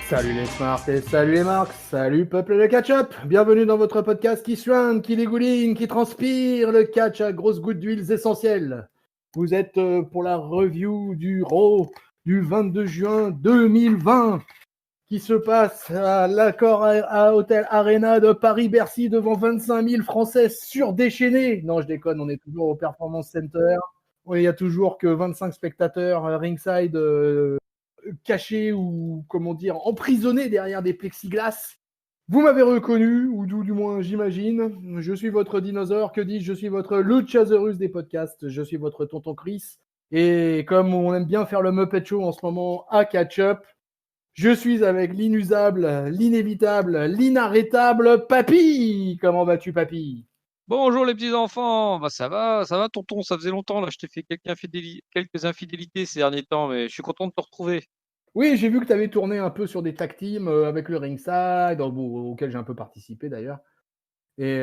Salut les Smarts et salut les Marks, salut peuple de catch-up. Bienvenue dans votre podcast qui suinte, qui dégouline, qui transpire le catch à grosses gouttes d'huiles essentielles. Vous êtes pour la review du Raw du 22 juin 2020 qui se passe à l'accord à Hôtel Arena de Paris-Bercy devant 25 000 Français surdéchaînés. Non, je déconne, on est toujours au Performance Center. Il y a toujours que 25 spectateurs ringside cachés ou, comment dire, emprisonnés derrière des plexiglas. Vous m'avez reconnu, ou du moins j'imagine. Je suis votre dinosaure, que dis-je, je suis votre Luchasaurus des podcasts, je suis votre tonton Chris. Et comme on aime bien faire le Muppet Show en ce moment à catch-up, je suis avec l'inusable, l'inévitable, l'inarrêtable Papy. Comment vas-tu, Papy? Bonjour les petits enfants, bah ça va tonton, ça faisait longtemps là, je t'ai fait quelques infidélités ces derniers temps, mais je suis content de te retrouver. Oui, j'ai vu que tu avais tourné un peu sur des tag teams avec le Ringside, auquel j'ai un peu participé d'ailleurs, et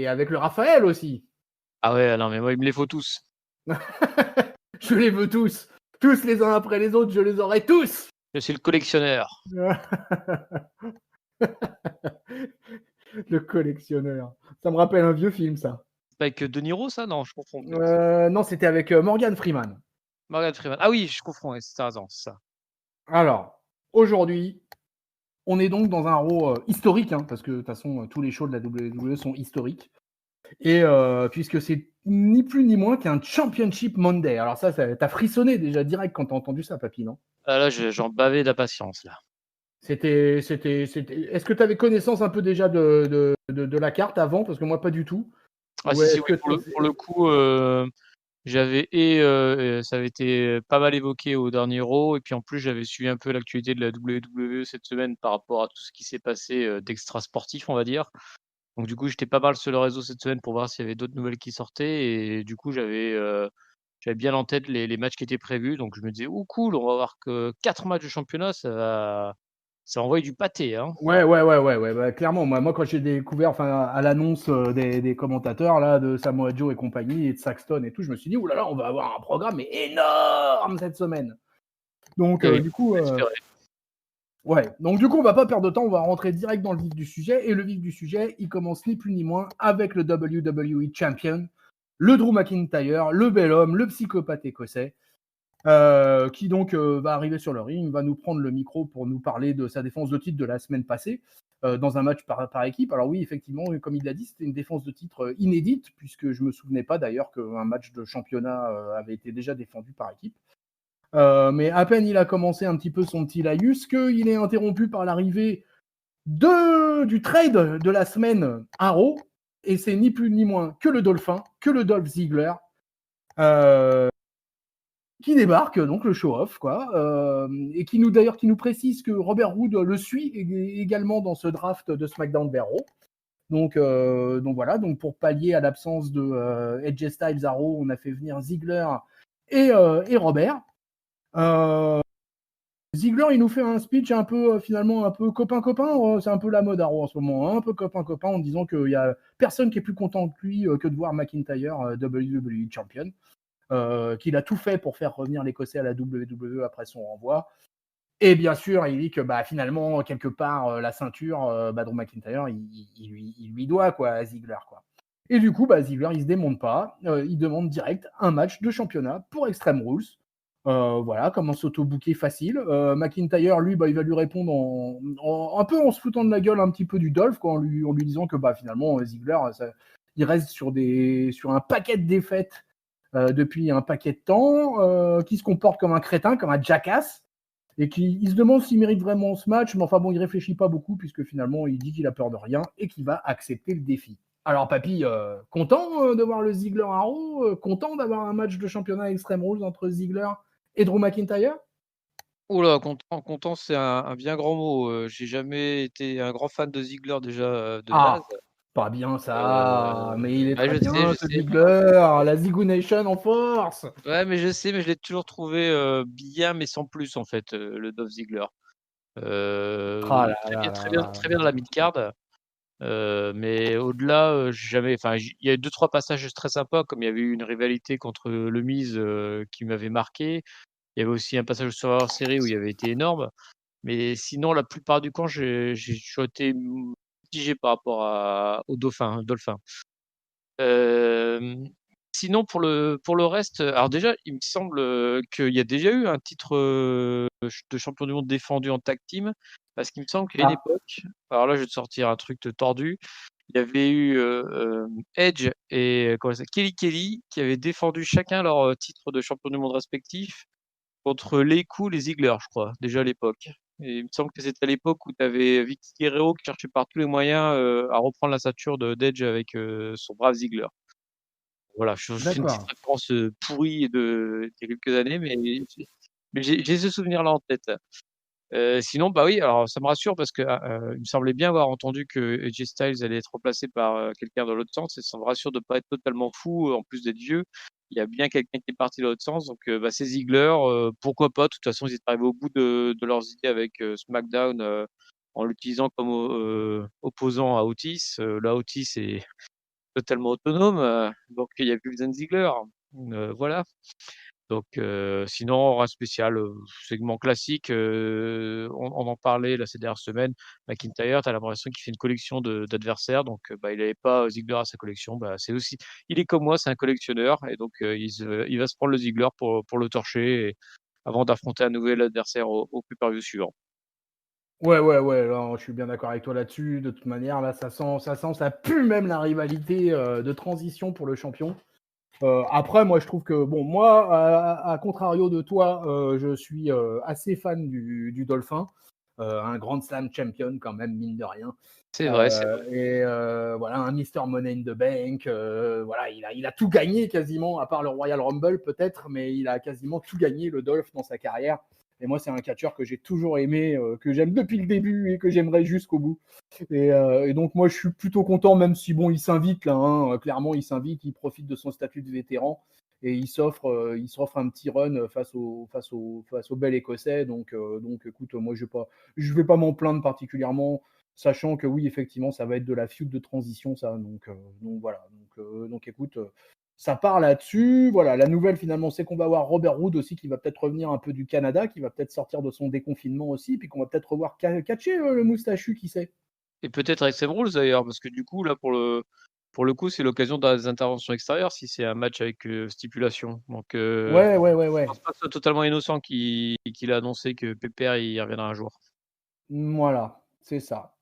avec le Raphaël aussi. Ah ouais, non mais moi il me les faut tous. Je les veux tous, tous les uns après les autres, je les aurai tous. Je suis le collectionneur. Le collectionneur. Ça me rappelle un vieux film, ça. C'est pas avec De Niro ça? Non, je confonds peut-être. Non, c'était avec Morgan Freeman. Morgan Freeman. Ah oui, je confonds, ouais, t'as raison, c'est ça. Alors, aujourd'hui, on est donc dans un Raw historique, hein, parce que de toute façon, tous les shows de la WWE sont historiques. Et puisque c'est ni plus ni moins qu'un Championship Monday. Alors ça t'as frissonné déjà direct quand t'as entendu ça, Papy, non? Ah là, j'en bavais d'impatience là. Est-ce que tu avais connaissance un peu déjà de la carte avant? Parce que moi, pas du tout. Ah Ou si, si, est-ce oui, que pour le coup, j'avais ça avait été pas mal évoqué au dernier Raw et puis en plus j'avais suivi un peu l'actualité de la WWE cette semaine par rapport à tout ce qui s'est passé, d'extra sportif, on va dire. Donc du coup, j'étais pas mal sur le réseau cette semaine pour voir s'il y avait d'autres nouvelles qui sortaient et du coup, j'avais bien en tête les matchs qui étaient prévus. Donc je me disais: «Oh cool, on va avoir que 4 matchs de championnat, ça va envoyer du pâté, hein». Ouais, bah, clairement, moi, quand j'ai découvert, enfin, à l'annonce des commentateurs là, de Samoa Joe et compagnie, et de Saxton et tout, je me suis dit, oulala, on va avoir un programme mais énorme cette semaine. Donc, Et oui, du coup, on espérait. ouais. Donc, du coup, on va pas perdre de temps, on va rentrer direct dans le vif du sujet. Et le vif du sujet, il commence ni plus ni moins avec le WWE Champion, le Drew McIntyre, le bel homme, le psychopathe écossais, qui donc va arriver sur le ring, va nous prendre le micro pour nous parler de sa défense de titre de la semaine passée, dans un match par équipe. Alors oui, effectivement, comme il l'a dit, c'était une défense de titre inédite, puisque je me souvenais pas d'ailleurs qu'un match de championnat avait été déjà défendu par équipe. Mais à peine il a commencé un petit peu son petit laïus qu'il est interrompu par l'arrivée du trade de la semaine à Raw, et c'est ni plus ni moins que le Dolphin, que le Dolph Ziggler, euh, qui débarque, donc le show-off, quoi, et qui nous précise que Robert Roode le suit également dans ce draft de SmackDown vers Raw. Donc voilà, donc pour pallier à l'absence de AJ Styles à Raw, on a fait venir Ziggler et Robert. Ziggler, il nous fait un speech un peu, finalement, un peu copain-copain. C'est un peu la mode à Raw en ce moment, hein, un peu copain-copain, en disant qu'il y a personne qui est plus content que lui que de voir McIntyre WWE Champion. Qu'il a tout fait pour faire revenir l'Écossais à la WWE après son renvoi. Et bien sûr, il dit que finalement, quelque part, la ceinture, Drew McIntyre, il lui doit quoi, à Ziggler. Quoi. Et du coup, Ziggler, il se démonte pas. Il demande direct un match de championnat pour Extreme Rules. Voilà, comment s'auto-booker facile. McIntyre, lui, il va lui répondre un peu en se foutant de la gueule un petit peu du Dolph, quoi, en lui disant que finalement, Ziggler, il reste sur un paquet de défaites depuis un paquet de temps, qui se comporte comme un crétin, comme un jackass, et il se demande s'il mérite vraiment ce match, mais enfin bon, il réfléchit pas beaucoup, puisque finalement, il dit qu'il a peur de rien et qu'il va accepter le défi. Alors, Papy, content de voir le Ziggler à Raw, content d'avoir un match de championnat Extreme Rules entre Ziggler et Drew McIntyre? Oh là, content, c'est un bien grand mot, j'ai jamais été un grand fan de Ziggler déjà, de Ah, base. pas bien ça, mais il est Ouais, très je bien ce sais. Ziggler, la Ziggo Nation en force. Ouais, mais je sais, mais je l'ai toujours trouvé, bien, mais sans plus en fait, le Dolph Ziggler. Ah là là Très là bien, là. très bien dans la mid-card, mais au-delà, j'ai jamais enfin, il y a eu 2-3 passages très sympas, comme il y avait eu une rivalité contre, le Miz, qui m'avait marqué. Il y avait aussi un passage sur Survivor Series où il avait été énorme, Mais sinon, la plupart du temps, j'ai toujours été mitigé par rapport au Dolphin. Hem, Sinon pour le reste, alors déjà, il me semble, qu'il y a déjà eu un titre, de champion du monde défendu en tag team. Parce qu'il me semble qu'à une Ah, époque, alors là, je vais te sortir un truc de tordu. Il y avait eu, Edge et comment ça Kelly Kelly qui avaient défendu chacun leur, titre de champion du monde respectif contre les Cool et Ziggler, je crois, déjà à l'époque. Et il me semble que c'était à l'époque où tu avais Vicky Guerrero qui cherchait par tous les moyens, à reprendre la ceinture d'Edge avec, son brave Ziggler. Voilà, je fais une petite d'accord. référence, pourrie d'il y a quelques années, mais j'ai ce souvenir-là en tête. Sinon, bah, oui, alors ça me rassure parce que, il me semblait bien avoir entendu que AJ Styles allait être remplacé par, quelqu'un dans l'autre sens et ça me rassure de pas être totalement fou, en plus d'être vieux. Il y a bien quelqu'un qui est parti dans l'autre sens donc bah, c'est Ziggler, pourquoi pas? De toute façon, ils étaient arrivés au bout de leurs idées avec, SmackDown, en l'utilisant comme opposant à Otis. Là, Otis est totalement autonome, donc il y a plus besoin de Ziggler. Voilà. Donc sinon, rien de spécial, segment classique, on en parlait là ces dernières semaines. McIntyre, tu as l'impression qu'il fait une collection d'adversaires donc bah, il avait pas Ziggler à sa collection, bah, c'est aussi il est comme moi, c'est un collectionneur et donc il va se prendre le Ziggler pour le torcher et avant d'affronter un nouvel adversaire au pay-per-view suivant. Ouais, ouais, ouais, là, je suis bien d'accord avec toi là-dessus. De toute manière, là, ça pue même la rivalité de transition pour le champion. Après, moi, je trouve que, bon, moi, à contrario de toi, je suis assez fan du Dolphin. Un Grand Slam champion, quand même, mine de rien. C'est vrai, c'est vrai. Et voilà, un Mister Money in the Bank. Voilà, il a tout gagné quasiment, à part le Royal Rumble peut-être, mais il a quasiment tout gagné, le Dolph, dans sa carrière. Et moi, c'est un catcheur que j'ai toujours aimé, que j'aime depuis le début et que j'aimerais jusqu'au bout. Et donc, moi, je suis plutôt content, même si, bon, il s'invite là, hein, clairement, il s'invite, il profite de son statut de vétéran et il s'offre un petit run face au bel Écossais. Donc, écoute, moi, je vais pas m'en plaindre particulièrement, sachant que oui, effectivement, ça va être de la feud de transition, ça. Donc voilà. Donc écoute, ça part là-dessus. Voilà, la nouvelle finalement, c'est qu'on va avoir Robert Roode aussi qui va peut-être revenir un peu du Canada, qui va peut-être sortir de son déconfinement aussi, puis qu'on va peut-être revoir catcher le moustachu, qui sait. Et peut-être avec Extreme Rules d'ailleurs, parce que du coup là pour le coup, c'est l'occasion d'avoir des interventions extérieures si c'est un match avec, stipulation. Donc Ouais, ouais, ouais, je ouais. pense pas que ce soit totalement innocent qu'il a annoncé que Pépère il reviendra un jour. Voilà, c'est ça.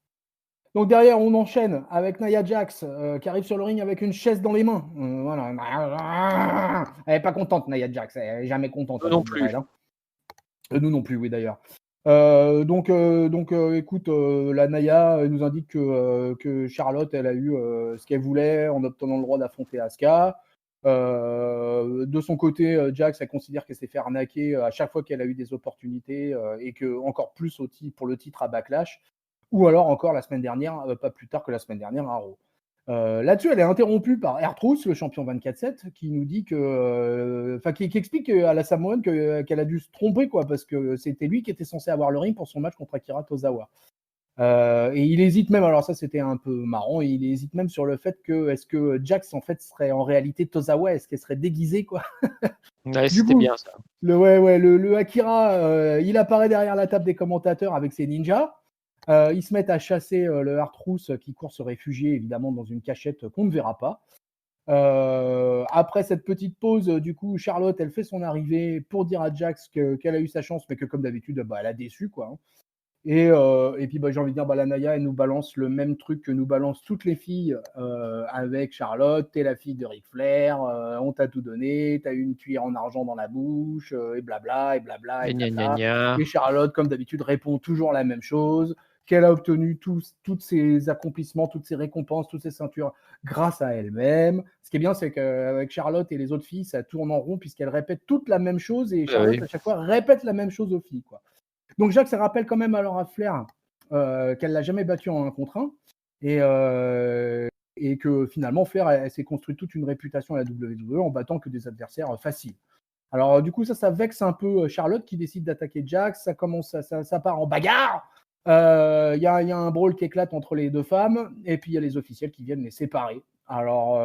Donc derrière, on enchaîne avec Nia Jax qui arrive sur le ring avec une chaise dans les mains. Voilà. Elle est pas contente, Nia Jax. Elle est jamais contente, Eux à non dire vrai. plus. Hein. Nous non plus, oui, d'ailleurs. Écoute, la Naya nous indique que Charlotte, elle a eu ce qu'elle voulait en obtenant le droit d'affronter Asuka. De son côté, Jax, elle considère qu'elle s'est fait arnaquer à chaque fois qu'elle a eu des opportunités et que encore plus pour le titre à Backlash. Ou alors encore la semaine dernière, pas plus tard que la semaine dernière à Raw. Là-dessus, elle est interrompue par R-Truth, le champion 24/7, qui nous dit que, qui explique à la Samoan qu'elle a dû se tromper, quoi, parce que c'était lui qui était censé avoir le ring pour son match contre Akira Tozawa. Et il hésite même, alors ça c'était un peu marrant, il hésite même sur le fait que est-ce que Jax en fait serait en réalité Tozawa, est-ce qu'elle serait déguisée, quoi. Ouais, Du c'était coup, bien ça. le Akira, il apparaît derrière la table des commentateurs avec ses ninjas. Ils se mettent à chasser le Hartrousse qui court se réfugier évidemment dans une cachette qu'on ne verra pas. Après cette petite pause, du coup, Charlotte, elle fait son arrivée pour dire à Jax qu'elle a eu sa chance, mais que comme d'habitude, bah, elle a déçu, quoi. Hein. Et puis, bah, j'ai envie de dire, bah, la Naya, elle nous balance le même truc que nous balancent toutes les filles avec Charlotte. T'es la fille de Ric Flair, on t'a tout donné, t'as eu une cuillère en argent dans la bouche, et blabla, et blabla, et Et gna gna blabla. gna. Et Charlotte, comme d'habitude, répond toujours la même chose, qu'elle a obtenu tous ses accomplissements, toutes ses récompenses, toutes ses ceintures grâce à elle-même. Ce qui est bien, c'est qu'avec Charlotte et les autres filles, ça tourne en rond puisqu'elles répètent toutes la même chose et Bah Charlotte, oui. à chaque fois, répète la même chose aux filles, quoi. Donc Jacques, ça rappelle quand même à Laura Flair qu'elle l'a jamais battue en 1 contre 1 et que finalement Flair elle s'est construit toute une réputation à la WWE en battant que des adversaires faciles. Alors du coup ça vexe un peu Charlotte qui décide d'attaquer Jax, ça part en bagarre. Y a un brawl qui éclate entre les deux femmes et puis il y a les officiels qui viennent les séparer. Alors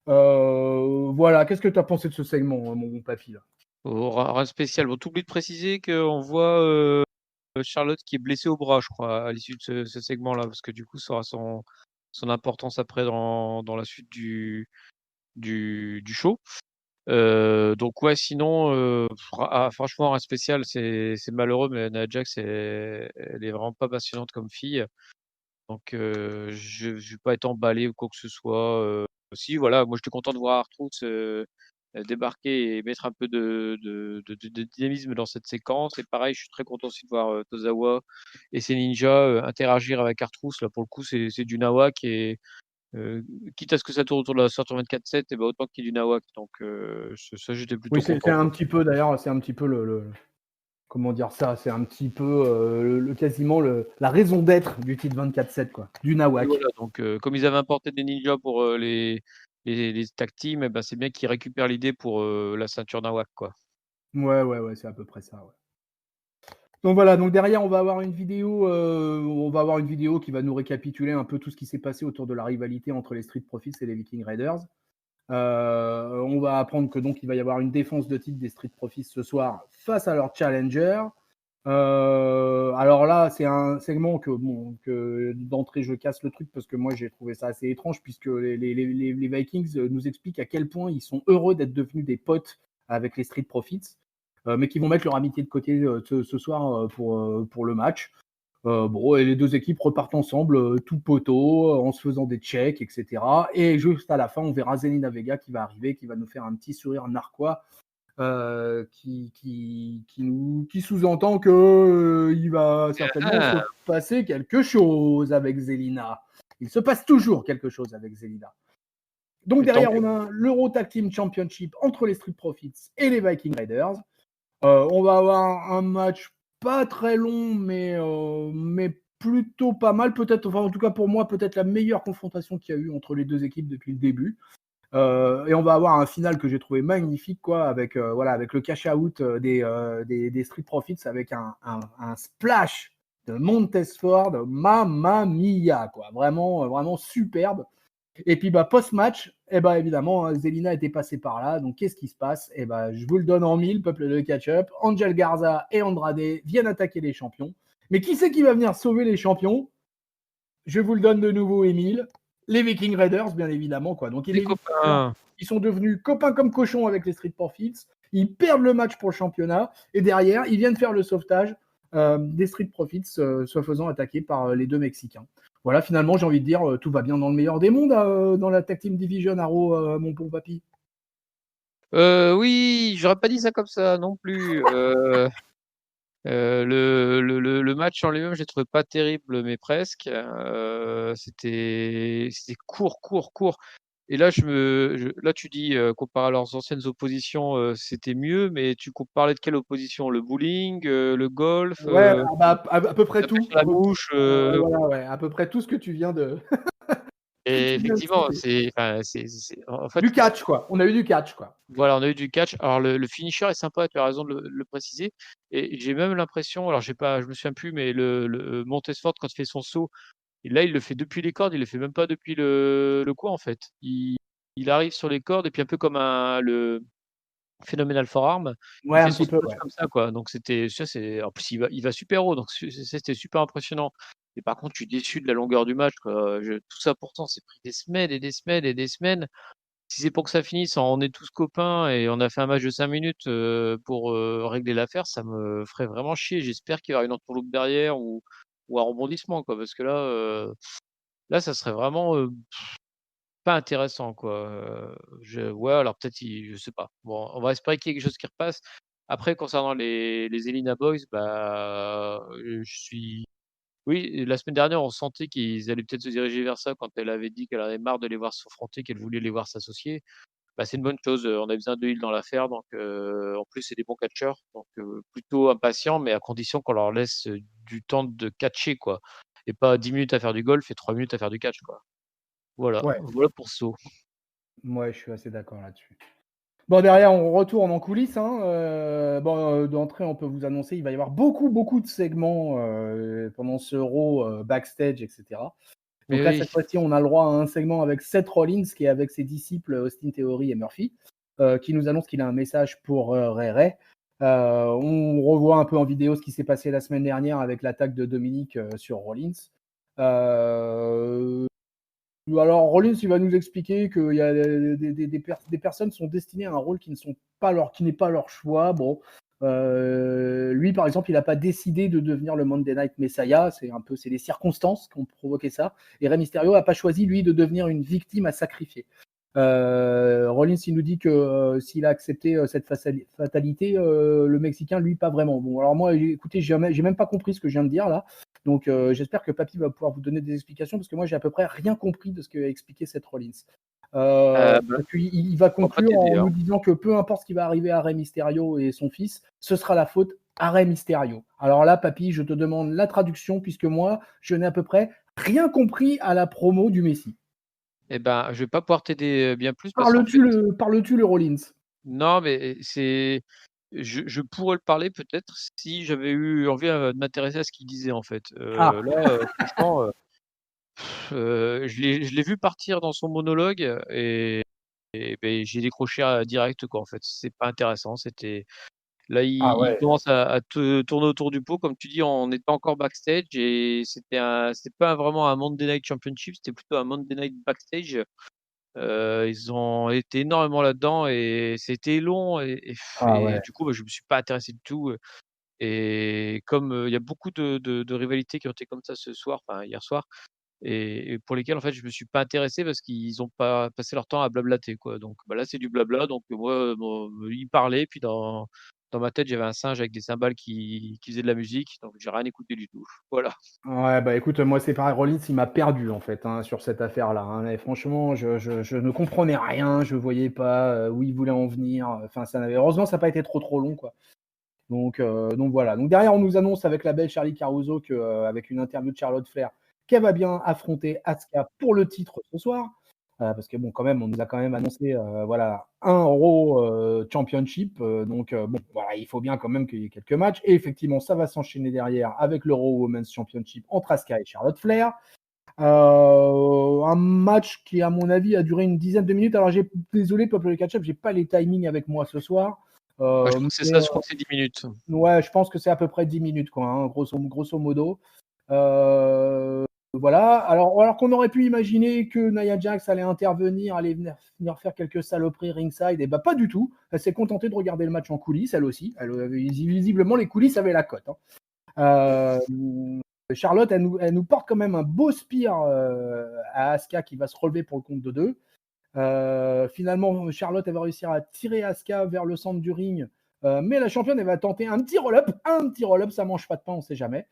voilà, qu'est-ce que tu as pensé de ce segment, mon papy là? Oh, rien de spécial. Bon, tu oublies de préciser qu'on voit, Charlotte qui est blessée au bras, je crois, à l'issue de ce segment-là, parce que du coup, ça aura son importance après dans la suite du show. Donc ouais, sinon, franchement, un spécial, c'est malheureux, mais Nia Jax, elle est vraiment pas passionnante comme fille. Donc je vais pas être emballé ou quoi que ce soit. Si, voilà, moi j'étais content de voir R-Truth débarquer et mettre un peu de dynamisme dans cette séquence. Et pareil, je suis très content aussi de voir Tozawa et ses ninjas interagir avec R-Truth. Là, pour le coup, c'est du Nawak et quitte à ce que ça tourne autour de la sortie 24/7, et ben autant qu'il y ait du Nawak. Donc ça, j'étais plutôt Oui, c'est content. un petit peu, d'ailleurs, c'est un petit peu comment dire ça, c'est un petit peu quasiment la raison d'être du titre 24/7, quoi, du Et Nawak. voilà, donc comme ils avaient importé des ninjas pour les tag teams, et ben c'est bien qu'ils récupèrent l'idée pour la ceinture Nawak, quoi. Ouais, c'est à peu près ça, ouais. Donc voilà, donc derrière, on va avoir une vidéo qui va nous récapituler un peu tout ce qui s'est passé autour de la rivalité entre les Street Profits et les Viking Raiders. On va apprendre que donc il va y avoir une défense de titre des Street Profits ce soir face à leur challenger. Alors là, c'est un segment que d'entrée je casse le truc parce que moi j'ai trouvé ça assez étrange puisque les Vikings nous expliquent à quel point ils sont heureux d'être devenus des potes avec les Street Profits, mais qui vont mettre leur amitié de côté ce soir pour le match. Bon, et les deux équipes repartent ensemble, tout poteau, en se faisant des checks, etc. Et juste à la fin, on verra Zelina Vega qui va arriver, qui va nous faire un petit sourire narquois, qui sous-entend que il va certainement se passer quelque chose avec Zelina. Il se passe toujours quelque chose avec Zelina. Donc derrière, on a l'Euro Tag Team Championship entre les Street Profits et les Viking Raiders. On va avoir un match pas très long, mais plutôt pas mal. Peut-être, enfin en tout cas pour moi, peut-être la meilleure confrontation qu'il y a eu entre les deux équipes depuis le début. Et on va avoir un final que j'ai trouvé magnifique, quoi, avec le cash-out des Street Profits, avec un splash de Montesford, mamma mia, quoi, vraiment superbe. Et puis post-match, évidemment, Zelina était passée par là. Donc qu'est-ce qui se passe? Je vous le donne en mille, peuple de catch-up. Angel Garza et Andrade viennent attaquer les champions. Mais qui c'est qui va venir sauver les champions? Je vous le donne de nouveau, Émile. Les Viking Raiders, bien évidemment, quoi. Donc Les copains. ils sont devenus copains comme cochons avec les Street Profits. Ils perdent le match pour le championnat. Et derrière, ils viennent faire le sauvetage des Street Profits, se faisant attaquer par les deux Mexicains. Voilà, finalement, j'ai envie de dire, tout va bien dans le meilleur des mondes dans la Tag Team Division, Arrow, mon bon papy. Oui, j'aurais pas dit ça comme ça non plus. Le match en lui-même, je l'ai trouvé pas terrible, mais presque. C'était court. Et là, là, tu dis comparé à leurs anciennes oppositions, c'était mieux, mais tu parlais de quelle opposition? Le bowling, le golf, Ouais, à peu près la tout. pêche à la mouche. Voilà, ouais, à peu près tout ce que tu viens de. Et Tu viens de effectivement, citer. en fait, Du catch, quoi. On a eu du catch, quoi. voilà, on a eu du catch. Alors le finisher est sympa, tu as raison de le préciser. Et j'ai même l'impression, alors je me souviens plus, mais le Montesfort, quand il fait son saut, et là, il le fait depuis les cordes, il le fait même pas depuis le quoi, en fait. Il arrive sur les cordes et puis un peu comme le Phenomenal Forearm, Ouais, il fait un son petit peu, splash ouais. comme ça, quoi. Donc en plus il va super haut, donc c'était super impressionnant. Et par contre, je suis déçu de la longueur du match, quoi. Tout ça pourtant, c'est pris des semaines et des semaines et des semaines. Si c'est pour que ça finisse on est tous copains et on a fait un match de 5 minutes, pour, régler l'affaire, ça me ferait vraiment chier. J'espère qu'il y aura une entourloupe derrière ou un rebondissement, quoi, parce que là, ça serait vraiment, pas intéressant, quoi. Ouais, alors peut-être je sais pas. Bon, on va espérer qu'il y ait quelque chose qui repasse. Après, concernant les Elina Boys, je suis oui, la semaine dernière, on sentait qu'ils allaient peut-être se diriger vers ça quand elle avait dit qu'elle avait marre de les voir s'affronter, qu'elle voulait les voir s'associer. C'est une bonne chose, on a besoin de heal dans l'affaire, donc en plus, c'est des bons catcheurs, donc plutôt impatients, mais à condition qu'on leur laisse, du temps de catcher, quoi, et pas 10 minutes à faire du golf et 3 minutes à faire du catch, quoi. Ouais, Voilà pour Saut. ouais, je suis assez d'accord là-dessus. Bon, derrière, on retourne en coulisses, hein. D'entrée, on peut vous annoncer, il va y avoir beaucoup de segments pendant ce Raw, backstage, etc. Donc Mais là, oui, cette fois-ci, on a le droit à un segment avec Seth Rollins, qui est avec ses disciples Austin Theory et Murphy, qui nous annonce qu'il a un message pour Ray Ray. On revoit un peu en vidéo ce qui s'est passé la semaine dernière avec l'attaque de Dominic sur Rollins. Alors Rollins, il va nous expliquer qu'il y a des personnes sont destinées à un rôle qui n'est pas leur choix. Bon, lui, par exemple, il n'a pas décidé de devenir le Monday Night Messiah. C'est les circonstances qui ont provoqué ça. Et Rey Mysterio n'a pas choisi, lui, de devenir une victime à sacrifier. Rollins, il nous dit que s'il a accepté cette fatalité, le Mexicain, lui, pas vraiment. Bon, alors moi, écoutez, j'ai même pas compris ce que je viens de dire là. Donc, j'espère que Papy va pouvoir vous donner des explications parce que moi, j'ai à peu près rien compris de ce qu'a expliqué cette Rollins. Parce qu'il va conclure en nous disant que peu importe ce qui va arriver à Rey Mysterio et son fils, ce sera la faute à Rey Mysterio. Alors là, Papy, je te demande la traduction puisque moi, je n'ai à peu près rien compris à la promo du Messi. Eh ben, je vais pas pouvoir t'aider bien plus parce qu'en fait. Parles-tu le Rollins? Non, mais c'est. Je pourrais le parler peut-être si j'avais eu envie de m'intéresser à ce qu'il disait en fait. Là, franchement, je l'ai vu partir dans son monologue et beh, j'ai décroché direct quoi en fait. C'est pas intéressant, c'était là Ah il ouais. commence à te tourner autour du pot comme tu dis, on était encore backstage et c'était pas vraiment un Monday Night Championship, c'était plutôt un Monday Night Backstage. Ils ont été énormément là-dedans et c'était long Ah et ouais. du coup, bah, je me suis pas intéressé du tout, et comme, il y a beaucoup de rivalités qui ont été comme ça ce soir, enfin hier soir et pour lesquelles en fait je me suis pas intéressé parce qu'ils ont pas passé leur temps à blablater quoi. Donc bah, là c'est du blabla donc moi, bon, ils parlaient puis dans ma tête j'avais un singe avec des cymbales qui faisait de la musique donc j'ai rien écouté du tout. Voilà. Ouais, bah écoute, moi c'est pareil, Rollins, il m'a perdu en fait hein, sur cette affaire-là. Hein. Et franchement, je ne comprenais rien, je voyais pas où il voulait en venir. Enfin, heureusement, ça n'a pas été trop long, quoi. Donc voilà. Donc derrière, on nous annonce avec la belle Charlie Caruso avec une interview de Charlotte Flair qu'elle va bien affronter Asuka pour le titre ce soir. Parce que bon, quand même, on nous a quand même annoncé voilà, un Raw Championship. Bon, voilà, il faut bien quand même qu'il y ait quelques matchs. Et effectivement, ça va s'enchaîner derrière avec le Raw Women's Championship entre Asuka et Charlotte Flair. Un match qui, à mon avis, a duré une dizaine de minutes. Alors, désolé, Peuple Catch-Up, j'ai pas les timings avec moi ce soir. Ouais, je crois que c'est ça, je crois que c'est 10 minutes. Ouais, je pense que c'est à peu près 10 minutes, quoi, hein, grosso modo. Euh, voilà. Alors qu'on aurait pu imaginer que Nia Jax allait intervenir, allait venir faire quelques saloperies ringside, et bah pas du tout. Elle s'est contentée de regarder le match en coulisses, elle aussi. Visiblement, les coulisses avaient la cote. Hein. Charlotte, elle nous porte quand même un beau spear à Asuka qui va se relever pour le compte de 2. Finalement, Charlotte, elle va réussir à tirer Asuka vers le centre du ring. Mais la championne, elle va tenter un petit roll-up. Un petit roll-up, ça mange pas de pain, on sait jamais.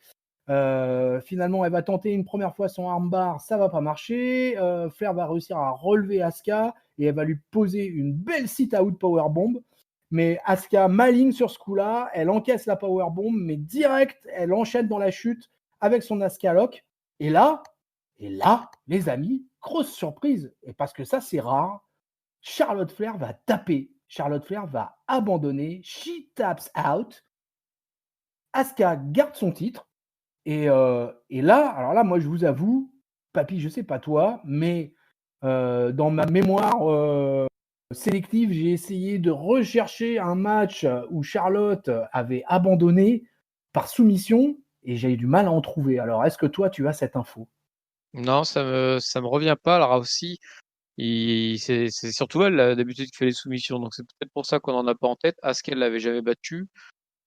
Finalement, elle va tenter une première fois son armbar, ça va pas marcher. Flair va réussir à relever Asuka et elle va lui poser une belle sit-out powerbomb. Mais Asuka maligne sur ce coup-là, elle encaisse la powerbomb, mais direct, elle enchaîne dans la chute avec son Asuka lock. Et là, les amis, grosse surprise, et parce que ça c'est rare, Charlotte Flair va taper. Charlotte Flair va abandonner. She taps out. Asuka garde son titre. Et là, alors là, moi, je vous avoue, papy, je sais pas toi, mais dans ma mémoire sélective, j'ai essayé de rechercher un match où Charlotte avait abandonné par soumission et j'ai eu du mal à en trouver. Alors, est-ce que toi, tu as cette info? Non, ça me revient pas. Alors aussi, c'est surtout elle, d'habitude, qui fait les soumissions, donc c'est peut-être pour ça qu'on en a pas en tête. Asuka, elle l'avait jamais battue.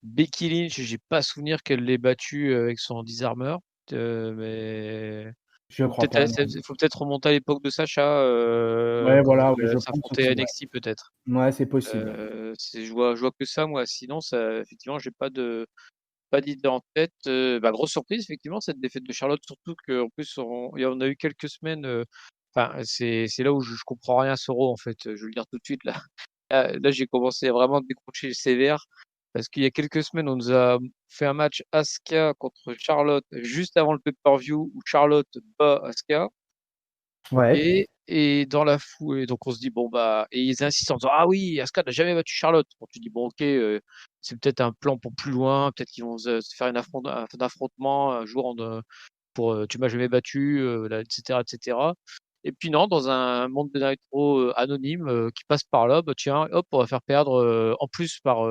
Becky Lynch, j'ai pas souvenir qu'elle l'ait battue, avec son Disarmor, mais Je crois pas. Non. faut peut-être remonter à l'époque de Sacha, Ouais, quand voilà, ouais, elle je pense s'affrontait à aussi. Ouais, NXT peut-être. ouais c'est possible. Je vois que ça moi, sinon ça effectivement, j'ai pas d'idée en tête, bah, grosse surprise effectivement cette défaite de Charlotte, surtout qu'en plus on a eu quelques semaines, enfin c'est là où je comprends rien à ce Raw en fait, je vais le dire tout de suite là. Là j'ai commencé à vraiment décrocher sévère, parce qu'il y a quelques semaines on nous a fait un match Asuka contre Charlotte juste avant le pay-per-view où Charlotte bat Asuka. Ouais. Et dans la foulée, donc on se dit: «Bon, bah» et ils insistent en disant: «Ah oui, Asuka n'a jamais battu Charlotte». Bon, tu dis: «Bon, OK, c'est peut-être un plan pour plus loin, peut-être qu'ils vont se faire un affrontement un jour pour, «Tu m'as jamais battu», là et cetera et cetera. Et puis non, dans un Monday Night Raw, anonyme, qui passe par là, bah tiens, hop, on va faire perdre, en plus par,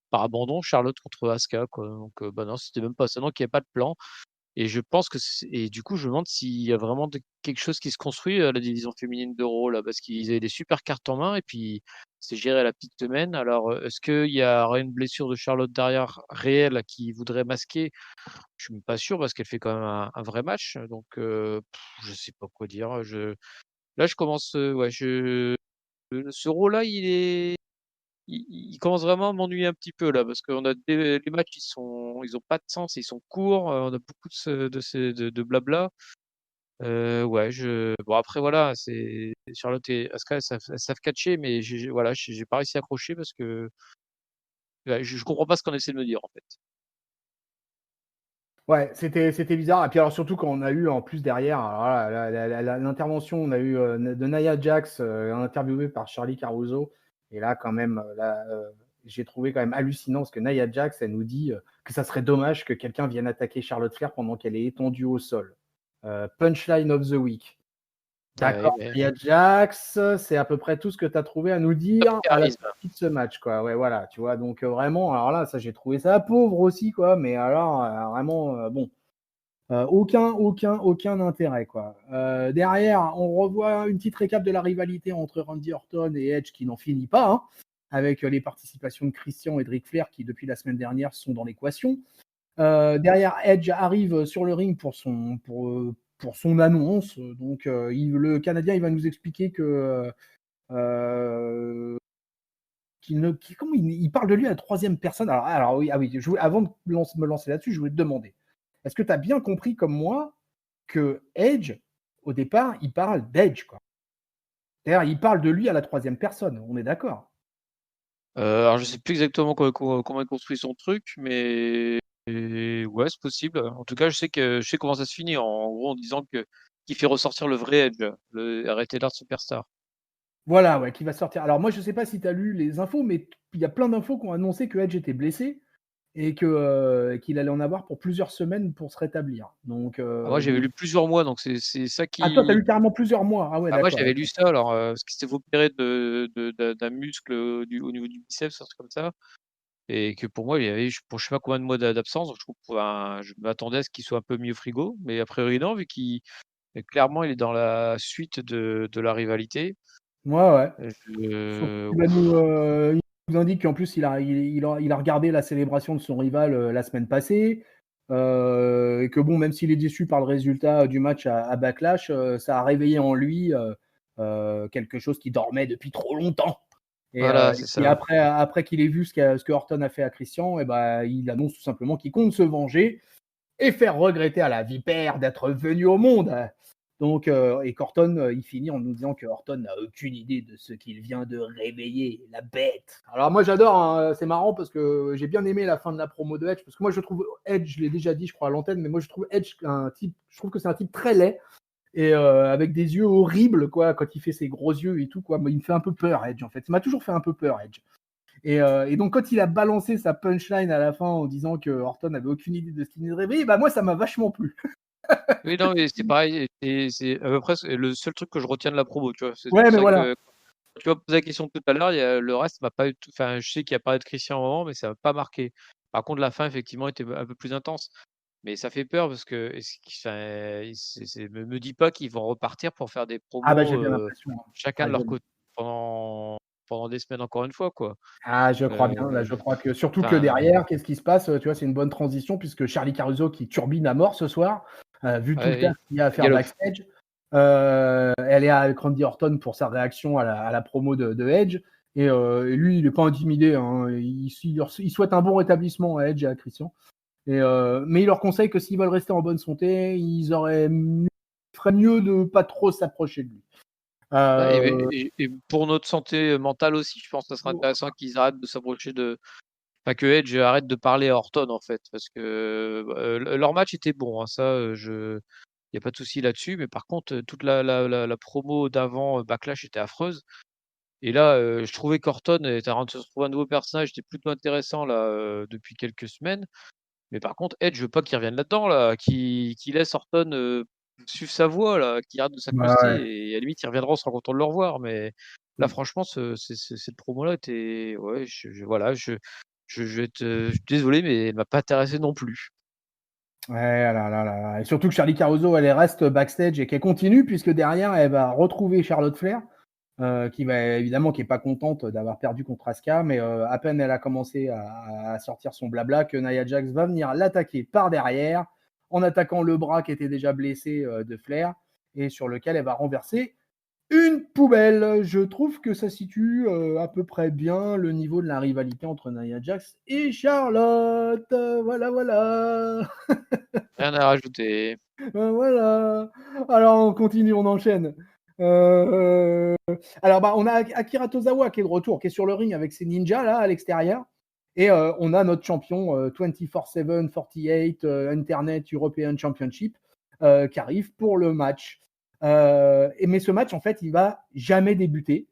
par abandon Charlotte contre Asuka, quoi. Donc, bah non, c'était même pas ça, donc il y a pas de plan. Et je pense que et du coup, je me demande s'il y a vraiment quelque chose qui se construit à la division féminine de Raw, là, parce qu'ils avaient des super cartes en main et puis c'est géré à la petite semaine. Alors, est-ce qu'il y aura une blessure de Charlotte derrière réelle qui voudrait masquer? Je suis même pas sûr parce qu'elle fait quand même un vrai match. Donc, je sais pas quoi dire. Là, je commence, ouais, ce Raw-là, il commence vraiment à m'ennuyer un petit peu là, parce qu'on a les matchs, ils ont pas de sens, ils sont courts, on a beaucoup de blabla. Ouais, bon après voilà, c'est Charlotte et Asuka, elles savent catcher, mais voilà, j'ai pas réussi à accrocher parce que ouais, je comprends pas ce qu'on essaie de me dire en fait. Ouais, c'était bizarre. Et puis alors surtout quand on a eu en plus derrière, alors là, l'intervention, on a eu de Nia Jax interviewée par Charlie Caruso. Et là quand même, j'ai trouvé quand même hallucinant parce que Nia Jax, elle nous dit que ça serait dommage que quelqu'un vienne attaquer Charlotte Flair pendant qu'elle est étendue au sol. Punchline of the week. Ah oui, D'accord, mais Nia Jax, c'est à peu près tout ce que tu as trouvé à nous top dire à la charisme. sortie de ce match, quoi. Ouais, voilà, tu vois. Donc vraiment, alors là, ça j'ai trouvé ça pauvre aussi, quoi. Mais alors vraiment, bon. Aucun intérêt, quoi. Derrière, on revoit une petite récap de la rivalité entre Randy Orton et Edge qui n'en finit pas, hein, avec les participations de Christian et de Ric Flair qui, depuis la semaine dernière, sont dans l'équation. Derrière, Edge arrive sur le ring pour son annonce. Donc, le Canadien, il va nous expliquer que comment il parle de lui à la troisième personne. Alors oui, ah oui, avant de me lancer là-dessus, je voulais te demander, est-ce que tu as bien compris comme moi que Edge, au départ, il parle d'Edge, quoi. C'est-à-dire, il parle de lui à la troisième personne, on est d'accord? Alors je sais plus exactement comment il construit son truc, mais ouais, c'est possible. En tout cas, je sais comment ça se finit, en gros, en disant que qu'il fait ressortir le vrai Edge, le Arrêtez L'Art Superstar. Voilà, ouais, qui va sortir. Alors moi, je sais pas si tu as lu les infos, mais il y a plein d'infos qui ont annoncé que Edge était blessé et qu'il allait en avoir pour plusieurs semaines pour se rétablir. Donc, Ah moi, j'avais lu plusieurs mois, donc c'est ça ah, toi, tu as qui lu carrément plusieurs mois. Ah ouais, moi, d'accord. j'avais OK. lu ça alors, parce qu'il s'était fait opérer d'un muscle, au niveau du biceps, un truc comme ça et que pour moi, il y avait je sais pas combien de mois d'absence, donc je trouve enfin, je m'attendais à ce qu'il soit un peu mis au frigo, mais a priori non, vu qu'il clairement, il est dans la suite de la rivalité. Ouais, ouais. Surtout Je qu'il va nous, il nous indique qu'en plus, il a regardé la célébration de son rival la semaine passée. Et que bon, même s'il est déçu par le résultat du match à Backlash, ça a réveillé en lui quelque chose qui dormait depuis trop longtemps. voilà, c'est Et ça. après qu'il ait vu ce que Orton a fait à Christian, et ben, il annonce tout simplement qu'il compte se venger et faire regretter à la vipère d'être venu au monde. Donc, et qu'Orton, il finit en nous disant que Orton n'a aucune idée de ce qu'il vient de réveiller, la bête. Alors moi j'adore, hein, c'est marrant parce que j'ai bien aimé la fin de la promo de Edge, parce que moi je trouve Edge, je l'ai déjà dit je crois à l'antenne, mais moi je trouve Edge je trouve que c'est un type très laid, et avec des yeux horribles, quoi, quand il fait ses gros yeux et tout, quoi. Moi, il me fait un peu peur, Edge, en fait. Ça m'a toujours fait un peu peur, Edge. Et donc, quand il a balancé sa punchline à la fin en disant que Orton n'avait aucune idée de ce qu'il venait de réveiller, bah moi, ça m'a vachement plu. Oui, non, mais c'est pareil et c'est à peu près le seul truc que je retiens de la promo, tu vois? C'est pour Ouais, mais ça voilà. que quand tu m'as posé la question tout à l'heure, il y a le reste m'a pas eu tout enfin, je sais qu'il a parlé de Christian à un moment, mais ça m'a pas marqué. Par contre, la fin, effectivement, était un peu plus intense. Mais ça fait peur parce que est-ce qu enfin, c'est me dis pas qu'ils vont repartir pour faire des Ah bah promos, j'ai bien l'impression, hein. chacun Ah, de leur côté pendant des semaines encore une fois, quoi. je crois bien. Là, je crois que surtout que Enfin, derrière, qu'est-ce qui se passe? Tu vois, c'est une bonne transition puisque Charlie Caruso qui turbine à mort ce soir, vu tout le ouais, taf oui, qu'il y a à il faire galope. backstage. Elle est avec Randy Orton pour sa réaction à la promo de Edge. Et lui, il n'est pas intimidé, hein. Il souhaite un bon rétablissement à Edge et à Christian. Mais il leur conseille que s'ils veulent rester en bonne santé, ferait mieux de pas trop s'approcher de lui. Ouais Euh, et pour notre santé mentale aussi, je pense que ça serait intéressant qu'ils arrêtent de s'approcher enfin que Edge arrête de parler à Orton, en fait, parce que, leur match était bon, hein, ça, il y a pas de souci là-dessus, mais par contre, toute la promo d'avant, Backlash était affreuse et là, je trouvais qu'Orton était en train de se trouver un nouveau personnage, était plutôt intéressant là, depuis quelques semaines. Mais par contre, Edge, je veux pas qu'il revienne là-dedans là, qu'il laisse Orton, suivre sa voie là, qu'il arrête de s'accoster ouais. et à la limite, il reviendra, on sera content de le revoir. Mais là, Mm. franchement, cette promo-là était ouais, voilà, je suis désolé, mais elle m'a pas intéressé non plus. Ouais, là. Et surtout que Charlie Caruso, elle reste backstage et qu'elle continue, puisque derrière, elle va retrouver Charlotte Flair, qui est pas contente d'avoir perdu contre Asuka, mais à peine elle a commencé à sortir son blabla que Nia Jax va venir l'attaquer par derrière en attaquant le bras qui était déjà blessé de Flair et sur lequel elle va renverser une poubelle. Je trouve que ça situe à peu près bien le niveau de la rivalité entre Nia Jax et Charlotte. Voilà. Rien à rajouter. Voilà. Alors on continue, on enchaîne. Euh, Alors on a Akira Tozawa qui est de retour, qui est sur le ring avec ses ninjas là à l'extérieur. Et on a notre champion 24/7, 48 Internet European Championship qui arrive pour le match. Mais ce match, en fait, il va jamais débuter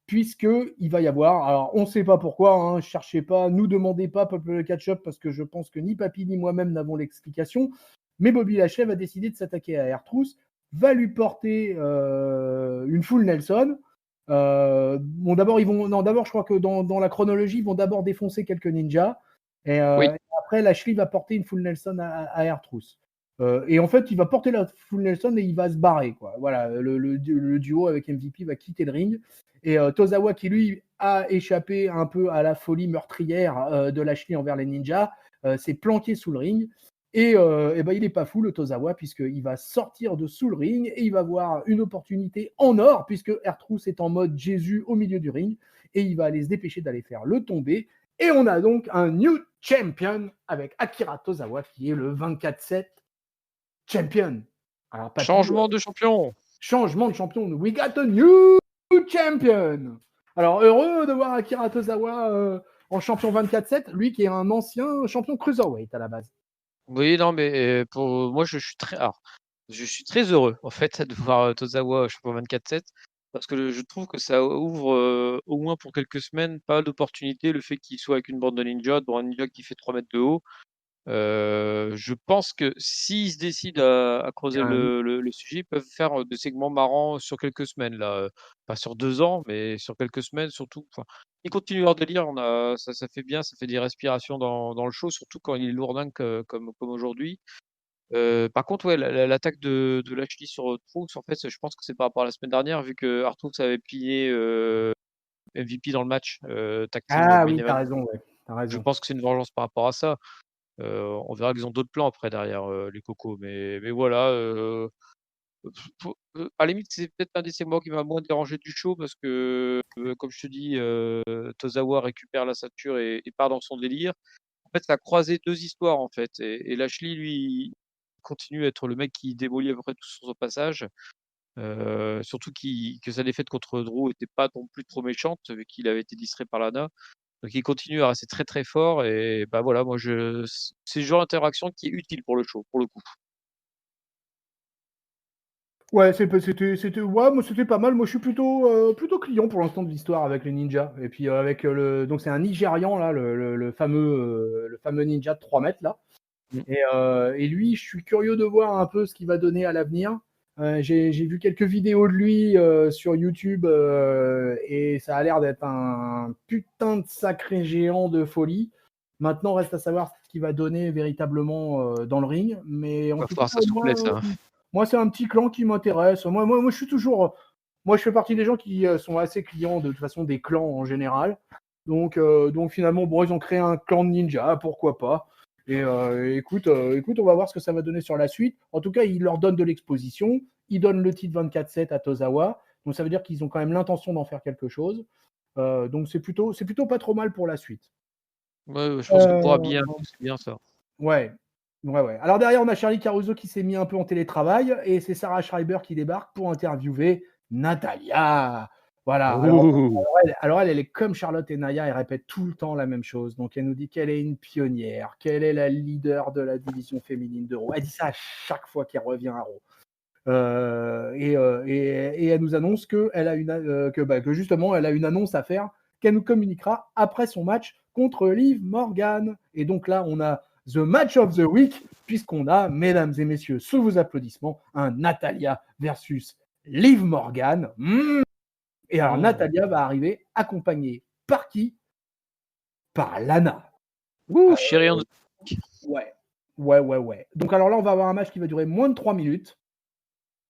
puisqu'il va y avoir, alors on ne sait pas pourquoi, hein, cherchez pas, nous demandez pas Purple Catch-up parce que je pense que ni Papy ni moi-même n'avons l'explication, mais Bobby Lashley va décider de s'attaquer à R-Truth, va lui porter une full Nelson. D'abord, je crois que dans la chronologie, ils vont d'abord défoncer quelques ninjas, et Oui. après, Lashley va porter une full Nelson à R-Truth. Et en fait, il va porter la full Nelson et il va se barrer, quoi. Voilà, le duo avec MVP va quitter le ring. Et Tozawa, qui lui a échappé un peu à la folie meurtrière de Lashley envers les ninjas, s'est planqué sous le ring. Et il n'est pas fou, le Tozawa, puisqu'il va sortir de sous le ring et il va voir une opportunité en or, puisque R-Truth est en mode Jésus au milieu du ring. Et il va aller se dépêcher d'aller faire le tombé. Et on a donc un new champion avec Akira Tozawa, qui est le 24/7 champion. Alors, Papy, Changement de champion. changement de champion. We got a new champion. Alors, heureux de voir Akira Tozawa en champion 24/7, lui qui est un ancien champion cruiserweight à la base. Oui, non, mais pour moi, je suis très heureux, en fait, de voir Tozawa champion 24/7 parce que je trouve que ça ouvre, au moins pour quelques semaines, pas mal d'opportunités. Le fait qu'il soit avec une bande de ninjas, dont un ninja qui fait 3 mètres de haut. Je pense que s'ils se décident à creuser le sujet, ils peuvent faire, des segments marrants sur quelques semaines là, pas sur 2 ans, mais sur quelques semaines surtout. Enfin, ils continuent leur délire, ça fait bien, ça fait des respirations dans le show, surtout quand il est lourdingue comme aujourd'hui. Par contre, ouais, l'attaque de Lashley sur, Truth, en fait, je pense que c'est par rapport à la semaine dernière, vu que R-Truth avait plié, MVP dans le match, tag team Ah main oui, t'as event. raison, ouais. T'as Je raison. pense que c'est une vengeance par rapport à ça. On verra qu'ils ont d'autres plans après derrière, les cocos, mais voilà, à la limite, c'est peut-être un des segments qui m'a moins dérangé du show parce que, comme je te dis, Tozawa récupère la ceinture et part dans son délire. En fait, ça a croisé 2 histoires, en fait, et Lashley, lui, continue à être le mec qui démolit à peu près tout sur son passage, surtout que sa défaite contre Drew était pas non plus trop méchante, vu qu'il avait été distrait par Lana. Donc il continue à rester très, très fort et bah, voilà, moi c'est le genre d'interaction qui est utile pour le show, pour le coup. Ouais, ouais, moi c'était pas mal. Moi, je suis plutôt client pour l'instant de l'histoire avec les ninjas. Et puis avec donc c'est un Nigérian là, le fameux ninja de 3 mètres là. Mmh. Et lui, je suis curieux de voir un peu ce qu'il va donner à l'avenir. J'ai vu quelques vidéos de lui sur YouTube et ça a l'air d'être un putain de sacré géant de folie. Maintenant, reste à savoir ce qu'il va donner véritablement dans le ring. Mais en Va tout falloir cas, sa souplesse, hein. moi c'est un petit clan qui m'intéresse. Moi, je suis toujours. Moi, je fais partie des gens qui sont assez clients de toute façon des clans en général. Donc finalement, bon, ils ont créé un clan de ninja, pourquoi pas. Et écoute, on va voir ce que ça va donner sur la suite. En tout cas, il leur donne de l'exposition. Ils donnent le titre 24/7 à Tozawa. Donc ça veut dire qu'ils ont quand même l'intention d'en faire quelque chose. Donc c'est plutôt pas trop mal pour la suite. Ouais, je pense que pour Euh, habiller un peu, c'est bien ça. ouais. Ouais. Alors derrière, on a Charlie Caruso qui s'est mis un peu en télétravail et c'est Sarah Schreiber qui débarque pour interviewer Natalia. Voilà. Ouh! Elle est comme Charlotte et Naya, elle répète tout le temps la même chose. Donc elle nous dit qu'elle est une pionnière, qu'elle est la leader de la division féminine de Raw. Elle dit ça à chaque fois qu'elle revient à Raw. Et elle nous annonce que justement elle a une annonce à faire qu'elle nous communiquera après son match contre Liv Morgan. Et donc là, on a the match of the week puisqu'on a, mesdames et messieurs, sous vos applaudissements, un Natalia versus Liv Morgan. Et alors Mmh. Natalia va arriver accompagnée par qui? Par Lana. Ouh, chérie en Ouais. Donc alors là, on va avoir un match qui va durer moins de 3 minutes.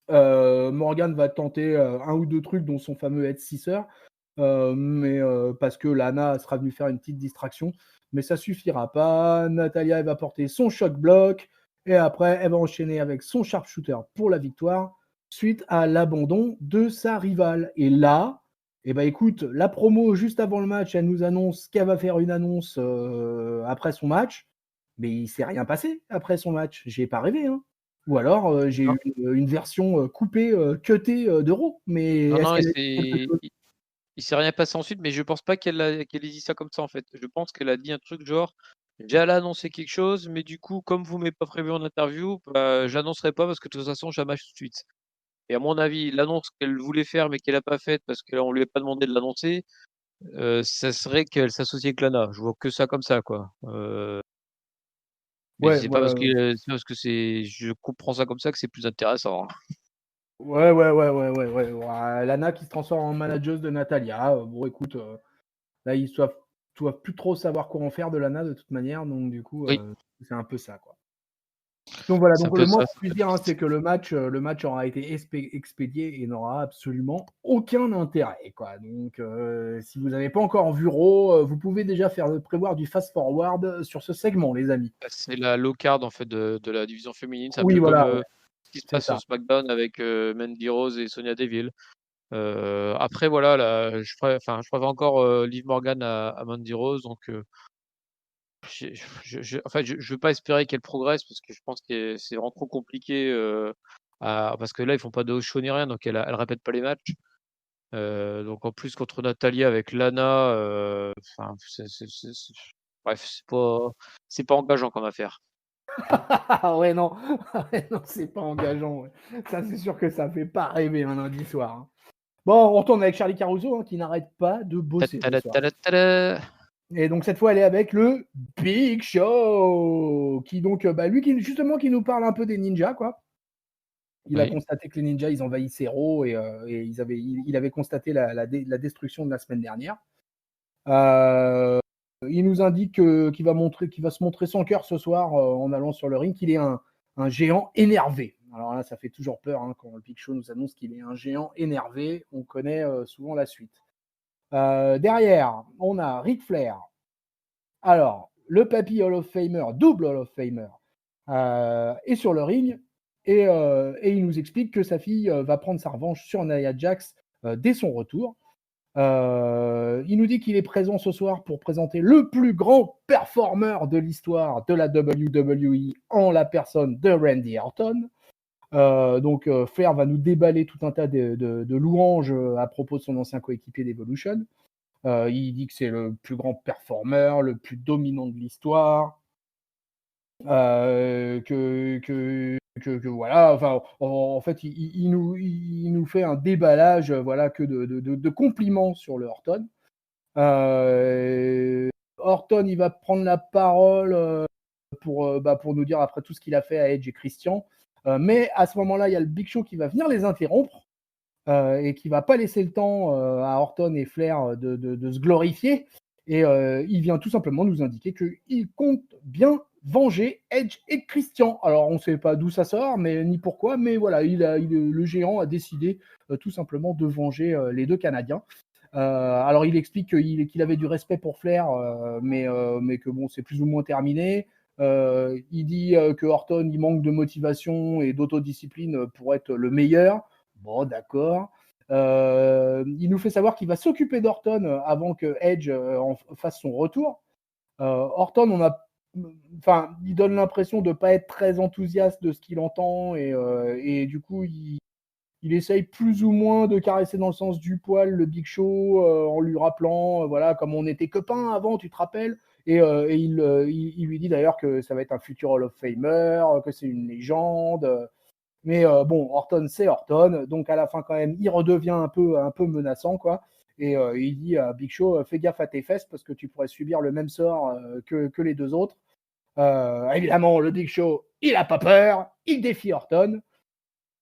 Morgan va tenter un ou deux trucs, dont son fameux head scissor, mais parce que Lana sera venue faire une petite distraction, mais ça suffira pas. Natalya, elle va porter son shock block, et après, elle va enchaîner avec son sharpshooter pour la victoire, suite à l'abandon de sa rivale. Et là, eh ben écoute, la promo juste avant le match, elle nous annonce qu'elle va faire une annonce après son match, mais il s'est rien passé après son match. J'ai pas rêvé, hein. Ou alors j'ai Non, eu une version coupée, cutée de Raw. Mais non, est-ce non, qu'elle a dit quelque chose? il s'est rien passé ensuite, mais je pense pas qu'elle ait dit ça comme ça, en fait. Je pense qu'elle a dit un truc genre: «J'allais annoncer quelque chose, mais du coup, comme vous m'avez pas prévu en interview, bah, j'annoncerai pas parce que de toute façon, j'ai un match tout de suite». Et à mon avis, l'annonce qu'elle voulait faire, mais qu'elle a pas faite parce qu'on lui a pas demandé de l'annoncer, ça serait qu'elle s'associe avec Lana. Je vois que ça comme ça, quoi. Mais Ouais, c'est pas parce que je comprends ça comme ça que c'est plus intéressant, hein. ouais. Lana qui se transforme en manageuse de Natalya. Bon, écoute, là, ils doivent plus trop savoir quoi en faire de Lana de toute manière, donc du coup, Oui, c'est un peu ça, quoi. Donc voilà, c'est un donc peu le moins ça, qu'on c'est un puisse peu dire, hein, triste. c'est que le match aura été expédié et n'aura absolument aucun intérêt, quoi. Donc, si vous n'avez pas encore vu Raw, vous pouvez déjà prévoir du fast forward sur ce segment, les amis. Bah, c'est la low card, en fait, de la division féminine. C'est un Oui, peu comme, voilà, ouais, ce qui se c'est passe sur ça. SmackDown avec, Mandy Rose et Sonya Deville. Après voilà, là, je préfère encore, Liv Morgan à Mandy Rose, donc j'ai en fait, je veux pas espérer qu'elle progresse parce que je pense que c'est vraiment trop compliqué, parce que là, ils font pas de house show ni rien, donc elle répète pas les matchs. Donc en plus contre Natalya avec Lana, enfin bref, c'est pas engageant comme affaire. Ah ouais, non, ouais, non, c'est pas engageant. Ouais. Ça, c'est sûr que ça fait pas rêver un lundi soir, hein. Bon, on retourne avec Charlie Caruso, hein, qui n'arrête pas de Ta bosser ta ce da soir. ta da ta da! Et donc cette fois, elle est avec le Big Show, qui donc, lui, qui nous parle un peu des ninjas, quoi. Il a Oui. constaté que les ninjas, ils envahissaient Raw, et il avait constaté la destruction de la semaine dernière. Euh, il nous indique qu'il va se montrer sans cœur ce soir en allant sur le ring, qu'il est un géant énervé. Alors là, ça fait toujours peur, hein, quand le Big Show nous annonce qu'il est un géant énervé. On connaît souvent la suite. Derrière, on a Ric Flair. Alors, le papy Hall of Famer, double Hall of Famer, est sur le ring, et il nous explique que sa fille va prendre sa revanche sur Nia Jax dès son retour. Il nous dit qu'il est présent ce soir pour présenter le plus grand performeur de l'histoire de la WWE en la personne de Randy Orton. Donc Flair va nous déballer tout un tas de louanges à propos de son ancien coéquipier d'Evolution. Il dit que c'est le plus grand performeur, le plus dominant de l'histoire, que voilà, enfin, en fait, il nous fait un déballage, voilà, que de compliments sur le Orton. Orton, il va prendre la parole pour nous dire après tout ce qu'il a fait à Edge et Christian. Mais à ce moment-là, il y a le Big Show qui va venir les interrompre et qui va pas laisser le temps à Orton et Flair de se glorifier. Et il vient tout simplement nous indiquer qu'il compte bien venger Edge et Christian. Alors on ne sait pas d'où ça sort, mais ni pourquoi, mais voilà, le géant a décidé tout simplement de venger les deux Canadiens. Alors il explique qu'il avait du respect pour Flair, mais que bon, c'est plus ou moins terminé. Il dit que Orton, il manque de motivation et d'autodiscipline pour être le meilleur. Bon, d'accord. Il nous fait savoir qu'il va s'occuper d'Orton avant que Edge fasse son retour. Orton, il donne l'impression de ne pas être très enthousiaste de ce qu'il entend, et du coup, il essaye plus ou moins de caresser dans le sens du poil le Big Show en lui rappelant, voilà, comme on était copains avant, tu te rappelles. Et il lui dit d'ailleurs que ça va être un futur Hall of Famer, que c'est une légende. Mais bon, Orton, c'est Orton. Donc à la fin, quand même, il redevient un peu menaçant, quoi. Et il dit à Big Show, fais gaffe à tes fesses parce que tu pourrais subir le même sort que les deux autres. Évidemment, le Big Show, il a pas peur, il défie Orton.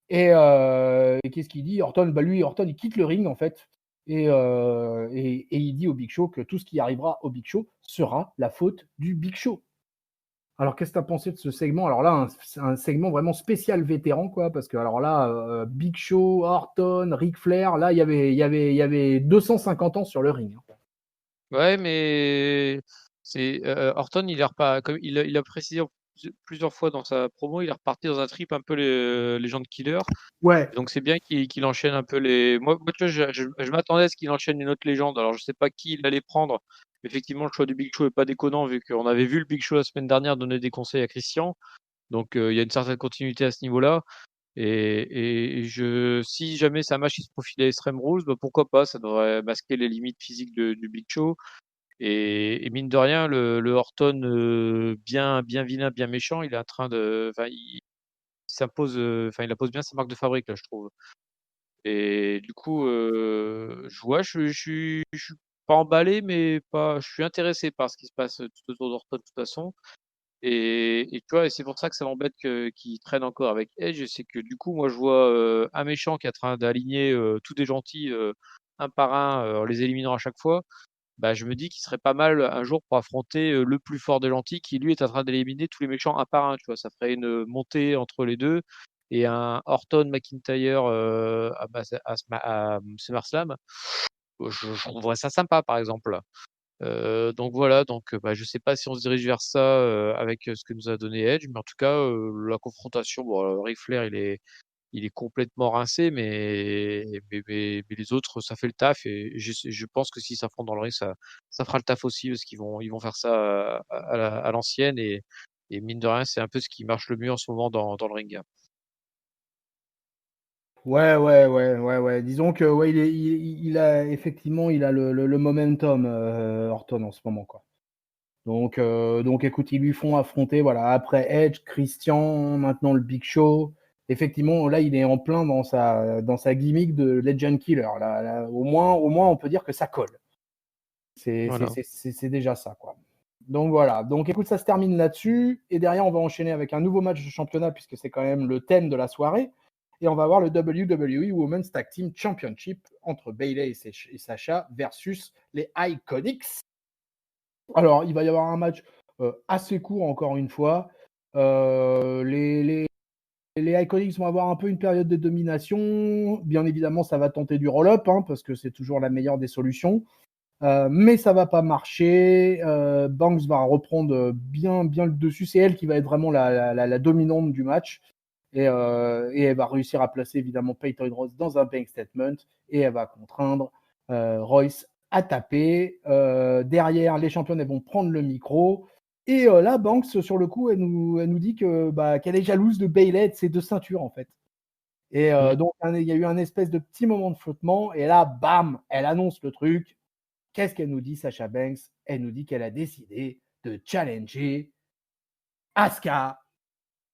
Et qu'est-ce qu'il dit Orton, Orton, il quitte le ring, en fait. et il dit au Big Show que tout ce qui arrivera au Big Show sera la faute du Big Show. Alors, qu'est-ce que tu as pensé de ce segment? Alors là, c'est un segment vraiment spécial vétéran, quoi, parce que alors là, Big Show, Orton, Ric Flair, là, il y avait 250 ans sur le ring. Ouais, mais c'est Orton, il est repas comme il a précisé plusieurs fois dans sa promo, il est reparti dans un trip un peu les gens de Killer. Ouais, Donc c'est bien qu'il enchaîne un peu les. Moi tu vois, je m'attendais à ce qu'il enchaîne une autre légende. Alors je sais pas qui il allait prendre. Mais effectivement, le choix du Big Show est pas déconnant vu qu'on avait vu le Big Show la semaine dernière donner des conseils à Christian. Donc il y a une certaine continuité à ce niveau-là. Si jamais c'est un match qui se profile à Extreme Rules, bah, pourquoi pas, ça devrait masquer les limites physiques du Big Show. Et mine de rien, le Orton bien vilain, bien méchant, il est en train de. Enfin, il s'impose, enfin, il impose bien sa marque de fabrique, là, je trouve. Et du coup, je suis pas emballé, mais pas je suis intéressé par ce qui se passe, tout autour d'Orton, de toute façon. Et tu vois? Et c'est pour ça que ça m'embête qu'il traîne encore avec Edge, c'est que du coup, moi, je vois, un méchant qui est en train d'aligner, tous des gentils, un par un, en les éliminant à chaque fois. Bah, je me dis qu'il serait pas mal un jour pour affronter, le plus fort des gentils qui lui est en train d'éliminer tous les méchants un par un, tu vois? Ça ferait une montée entre les 2 et un Orton-McIntyre, à SummerSlam. Je trouverais ça sympa, par exemple. Donc voilà, donc bah, je sais pas si on se dirige vers ça, avec, ce que nous a donné Edge, mais en tout cas, la confrontation, bon, Ric Flair, il est complètement rincé, mais les autres, ça fait le taf et je pense que s'ils s'affrontent dans le ring, ça fera le taf aussi parce qu'ils vont faire ça à l'ancienne et mine de rien, c'est un peu ce qui marche le mieux en ce moment dans le ring. ouais. Disons que ouais, il a effectivement il a le momentum, Orton en ce moment, quoi. Donc écoute, ils lui font affronter, voilà, après Edge, Christian, maintenant le Big Show. Effectivement, là, il est en plein dans sa gimmick de Legend Killer. Là, au moins, on peut dire que ça colle. Voilà. C'est déjà ça, quoi. Donc voilà. Donc écoute, ça se termine là-dessus. Et derrière, on va enchaîner avec un nouveau match de championnat, puisque c'est quand même le thème de la soirée. Et on va avoir le WWE Women's Tag Team Championship entre Bayley et Sasha versus les Iconics. Alors, il va y avoir un match assez court, encore une fois. Les Iconics vont avoir un peu une période de domination. Bien évidemment, ça va tenter du roll-up, hein, parce que c'est toujours la meilleure des solutions. Mais ça va pas marcher. Banks va reprendre bien le dessus. C'est elle qui va être vraiment la dominante du match. Et elle va réussir à placer évidemment Peyton Royce dans un bank statement. Et elle va contraindre Royce à taper. Derrière, les championnes, elles vont prendre le micro. Et là, Banks, sur le coup, elle nous dit qu'elle est jalouse de Bayley et de ses 2 ceintures, en fait. Et Mmh. donc, il y a eu un espèce de petit moment de flottement. Et là, bam, elle annonce le truc. Qu'est-ce qu'elle nous dit, Sasha Banks? Elle nous dit qu'elle a décidé de challenger Asuka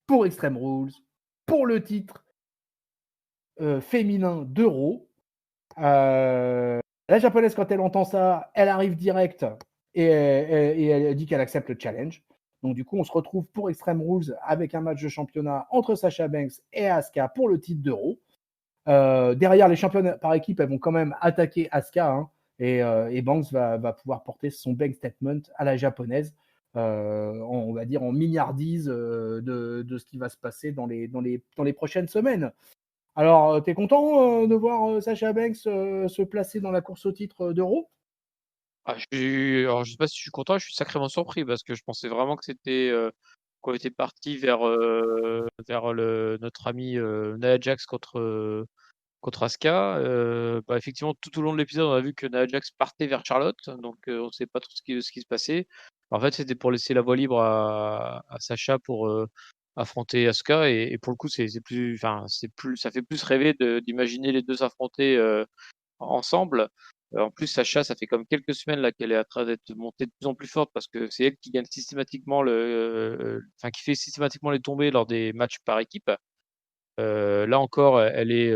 pour Extreme Rules, pour le titre féminin d'Euro. La japonaise, quand elle entend ça, elle arrive direct et elle dit qu'elle accepte le challenge. Donc du coup, on se retrouve pour Extreme Rules avec un match de championnat entre Sasha Banks et Asuka pour le titre d'Euro. Derrière, les championnes par équipe, elles vont quand même attaquer Asuka, hein, et Banks va pouvoir porter son bank statement à la japonaise, on va dire en milliardise de ce qui va se passer dans les prochaines semaines. Alors, t'es content de voir Sasha Banks se placer dans la course au titre d'Euro? Alors je sais pas si je suis content, je suis sacrément surpris parce que je pensais vraiment que c'était, qu'on était parti vers notre ami, Nia Jax contre Asuka. Bah, effectivement, tout au long de l'épisode, on a vu que Nia Jax partait vers Charlotte, donc on ne sait pas trop ce qui se passait. En fait, c'était pour laisser la voie libre à Sacha pour, affronter Asuka et pour le coup, c'est plus enfin, ça fait plus rêver d'imaginer les 2 s'affronter, ensemble. En plus, Sacha, ça fait comme quelques semaines là qu'elle est en train d'être montée de plus en plus forte parce que c'est elle qui gagne systématiquement enfin qui fait systématiquement les tombées lors des matchs par équipe. Là encore, elle est,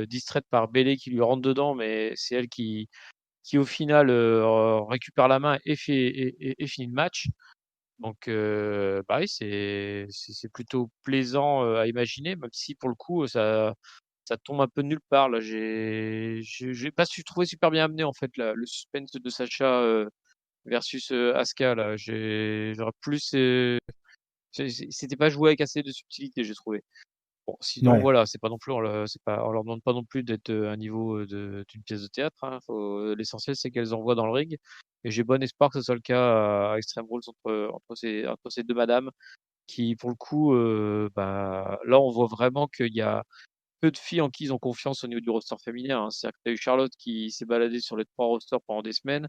distraite par Bayley qui lui rentre dedans, mais c'est elle qui au final, récupère la main et fait et finit le match. Donc bah oui, c'est plutôt plaisant, à imaginer, même si pour le coup, ça tombe un peu de nulle part là. J'ai pas trouvé super bien amené en fait le suspense de Sacha versus Asuka là. J'aurais plus. C'était pas joué avec assez de subtilité, j'ai trouvé. Bon, sinon Ouais. voilà, c'est pas non plus on leur demande pas non plus d'être à un niveau d'une pièce de théâtre. Hein. L'essentiel c'est qu'elles envoient dans le ring. Et j'ai bon espoir que ce soit le cas à Extreme Rules entre ces deux madames qui, pour le coup, bah, là on voit vraiment qu'il y a peu de filles en qui ils ont confiance au niveau du roster féminin. Hein. C'est-à-dire que tu as eu Charlotte qui s'est baladée sur les 3 rosters pendant des semaines.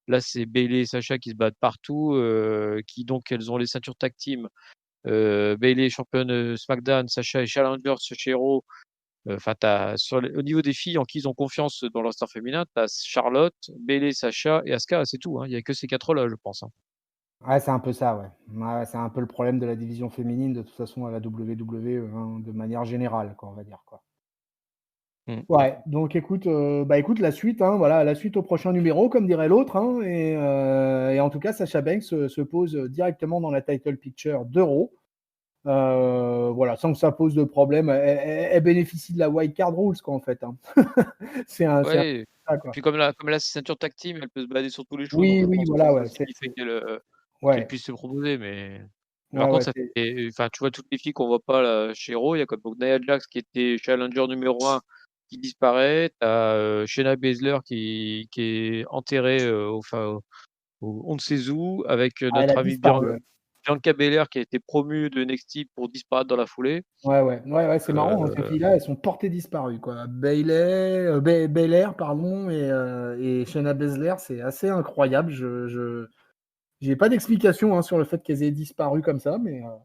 Là, c'est Bayley et Sacha qui se battent partout, qui donc elles ont les ceintures tag team. Bayley championne SmackDown, Sacha est challenger chez Raw. Enfin, au niveau des filles en qui ils ont confiance dans le roster féminin, tu as Charlotte, Bayley, Sacha et Asuka, c'est tout. Hein. Il n'y a que ces 4-là, je pense. Hein. Ouais, c'est un peu ça, ouais. Ouais, c'est un peu le problème de la division féminine, de toute façon, à la WWE, hein, de manière générale, quoi, on va dire, quoi. Mm. Ouais, donc écoute, écoute, la suite, hein, voilà, la suite au prochain numéro, comme dirait l'autre, hein, et en tout cas, Sasha Banks se pose directement dans la title picture d'Euro. Voilà, sans que ça pose de problème. Elle bénéficie de la wild card rules, quoi, en fait. Hein. C'est un Ouais. ça, quoi. Puis comme là, c'est ceinture tag team, elle peut se balader sur tous les shows, donc Oui, je oui, pense que voilà, c'est ouais, aussi qui fait qu'elle ouais, puisse se proposer. Mais par ouais, contre, ouais, ça fait, enfin, tu vois, toutes les filles qu'on voit pas là, chez Raw, il y a comme donc Nia Jax qui était challenger numéro 1 qui disparaît. Tu as Shayna Baszler qui est enterrée on ne sait où, avec ah, elle a notre ami disparu, ouais. Bianca Belair qui a été promue de NXT pour disparaître dans la foulée. Ouais, ouais, ouais, ouais, c'est marrant, hein, ces Euh, filles-là, elles sont portées disparues, quoi. Belair, pardon, et Shayna Baszler, c'est assez incroyable. J'ai pas d'explication, hein, sur le fait qu'elles aient disparu comme ça, mais alors,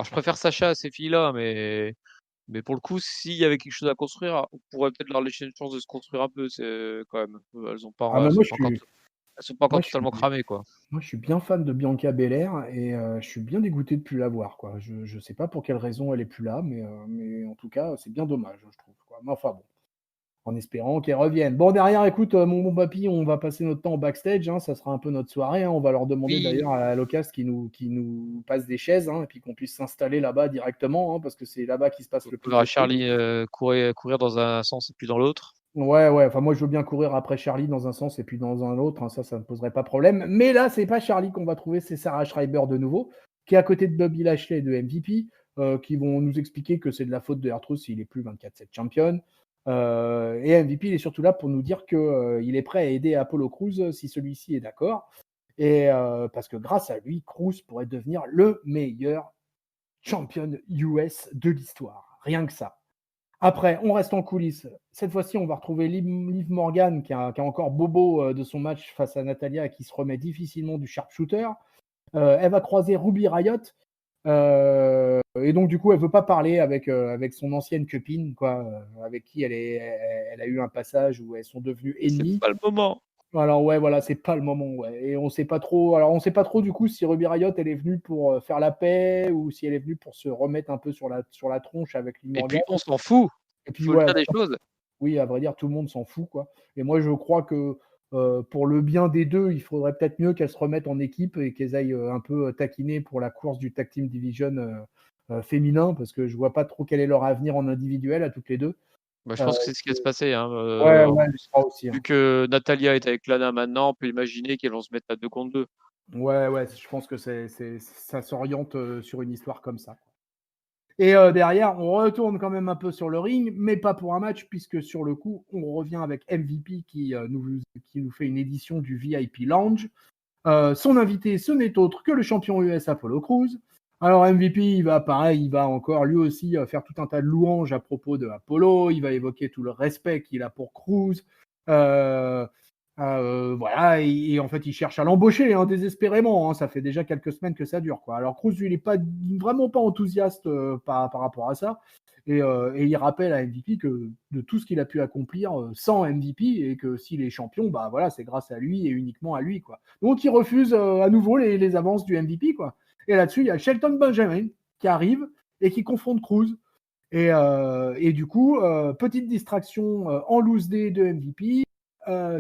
je préfère Sacha à ces filles-là, mais pour le coup, s'il y avait quelque chose à construire, on pourrait peut-être leur laisser une chance de se construire un peu, c'est quand même. ah, mais Elles sont pas moi, encore totalement cramées, quoi. je suis bien fan de Bianca Belair et je suis bien dégoûté de plus la voir, quoi. Je sais pas pour quelle raison elle est plus là, mais en tout cas, c'est bien dommage, je trouve, quoi. Mais enfin bon, en espérant qu'elle revienne. Bon, derrière, écoute, mon bon papy, on va passer notre temps au backstage, hein, ça sera un peu notre soirée, hein. On va leur demander Oui, d'ailleurs à Locast qui nous passe des chaises, hein, et puis qu'on puisse s'installer là-bas directement, hein, parce que c'est là-bas qu'il se passe on le plus verra de trucs. Charlie courir dans un sens et puis dans l'autre. Ouais, ouais, enfin moi je veux bien courir après Charlie dans un sens et puis dans un autre, hein, ça ne me poserait pas problème. Mais là, c'est pas Charlie qu'on va trouver, c'est Sarah Schreiber de nouveau, qui est à côté de Bobby Lashley et de MVP, qui vont nous expliquer que c'est de la faute de R-Truth s'il est plus 24/7 champion. Et MVP, il est surtout là pour nous dire qu'il est prêt à aider Apollo Crews si celui-ci est d'accord. Et parce que grâce à lui, Crews pourrait devenir le meilleur champion US de l'histoire. Rien que ça. Après, on reste en coulisses. Cette fois-ci, on va retrouver Liv Morgan qui a encore bobo de son match face à Natalia et qui se remet difficilement du sharpshooter. Elle va croiser Ruby Riott. Et donc, du coup, elle ne veut pas parler avec son ancienne copine, quoi, avec qui elle a eu un passage où elles sont devenues C'est ennemies. pas le moment. Alors, ouais, voilà, c'est pas le moment, ouais. Et on sait pas trop. Alors, on sait pas trop, du coup, si Ruby Riott, elle est venue pour faire la paix ou si elle est venue pour se remettre un peu sur la tronche avec Liv Et Morgan. puis, on s'en fout. Et puis, Faut le ouais, dire des choses. oui, à vrai dire, tout le monde s'en fout, quoi. Et moi, je crois que pour le bien des deux, il faudrait peut-être mieux qu'elles se remettent en équipe et qu'elles aillent un peu taquiner pour la course du Tag Team Division féminin, parce que je vois pas trop quel est leur avenir en individuel à toutes les deux. Bah, je Euh, pense que c'est ce qui va se passer. Hein. ouais, En ouais, je plus, crois aussi. vu Hein. que Natalia est avec Lana maintenant, on peut imaginer qu'elles vont se mettre à 2 contre 2. Ouais, ouais, je pense que ça s'oriente sur une histoire comme ça. Et derrière, on retourne quand même un peu sur le ring, mais pas pour un match, puisque sur le coup, on revient avec MVP qui nous fait une édition du VIP Lounge. Son invité, ce n'est autre que le champion US Apollo Crews. Alors MVP, il va encore lui aussi faire tout un tas de louanges à propos de Apollo. Il va évoquer tout le respect qu'il a pour Crews. Euh, voilà, et en fait, il cherche à l'embaucher hein, désespérément. Hein. Ça fait déjà quelques semaines que ça dure. Quoi. Alors Crews, il n'est pas vraiment pas enthousiaste par rapport à ça. Et il rappelle à MVP que de tout ce qu'il a pu accomplir sans MVP et que s'il est champion, bah voilà, c'est grâce à lui et uniquement à lui. Quoi. Donc il refuse à nouveau les avances du MVP. Quoi. Et là-dessus, il y a Shelton Benjamin qui arrive et qui confronte Crews. Et du coup, petite distraction en loose day de MVP.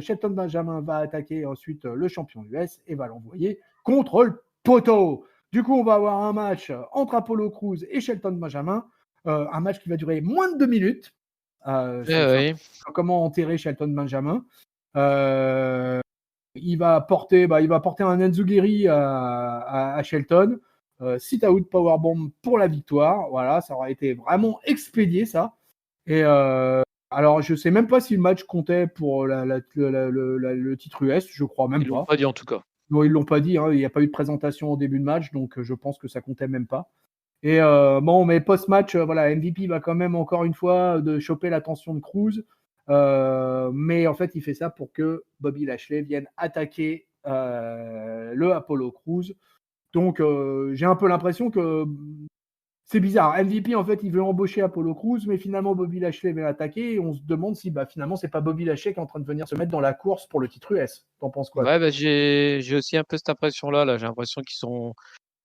Shelton Benjamin va attaquer ensuite le champion US et va l'envoyer contre le poteau. Du coup, on va avoir un match entre Apollo Crews et Shelton Benjamin. Un match qui va durer moins de 2 minutes. Oui. Comment enterrer Shelton Benjamin. Il va porter un Enzuguri à Shelton. Sit out powerbomb pour la victoire. Voilà, ça aura été vraiment expédié ça. Et alors, je sais même pas si le match comptait pour le titre US. Je crois même Ils l'ont pas. pas dit en tout cas. Non, ils l'ont pas dit. Hein. Il n'y a pas eu de présentation au début de match, donc je pense que ça comptait même pas. Et bon, mais post-match, voilà, MVP va quand même encore une fois de choper l'attention de Cruz. Mais en fait, il fait ça pour que Bobby Lashley vienne attaquer le Apollo Crews. Donc, j'ai un peu l'impression que c'est bizarre. MVP, en fait, il veut embaucher Apollo Crews, mais finalement, Bobby Lashley vient l'attaquer et on se demande si finalement, c'est pas Bobby Lashley qui est en train de venir se mettre dans la course pour le titre US. T'en penses quoi? Ouais, j'ai aussi un peu cette impression-là. Là, j'ai l'impression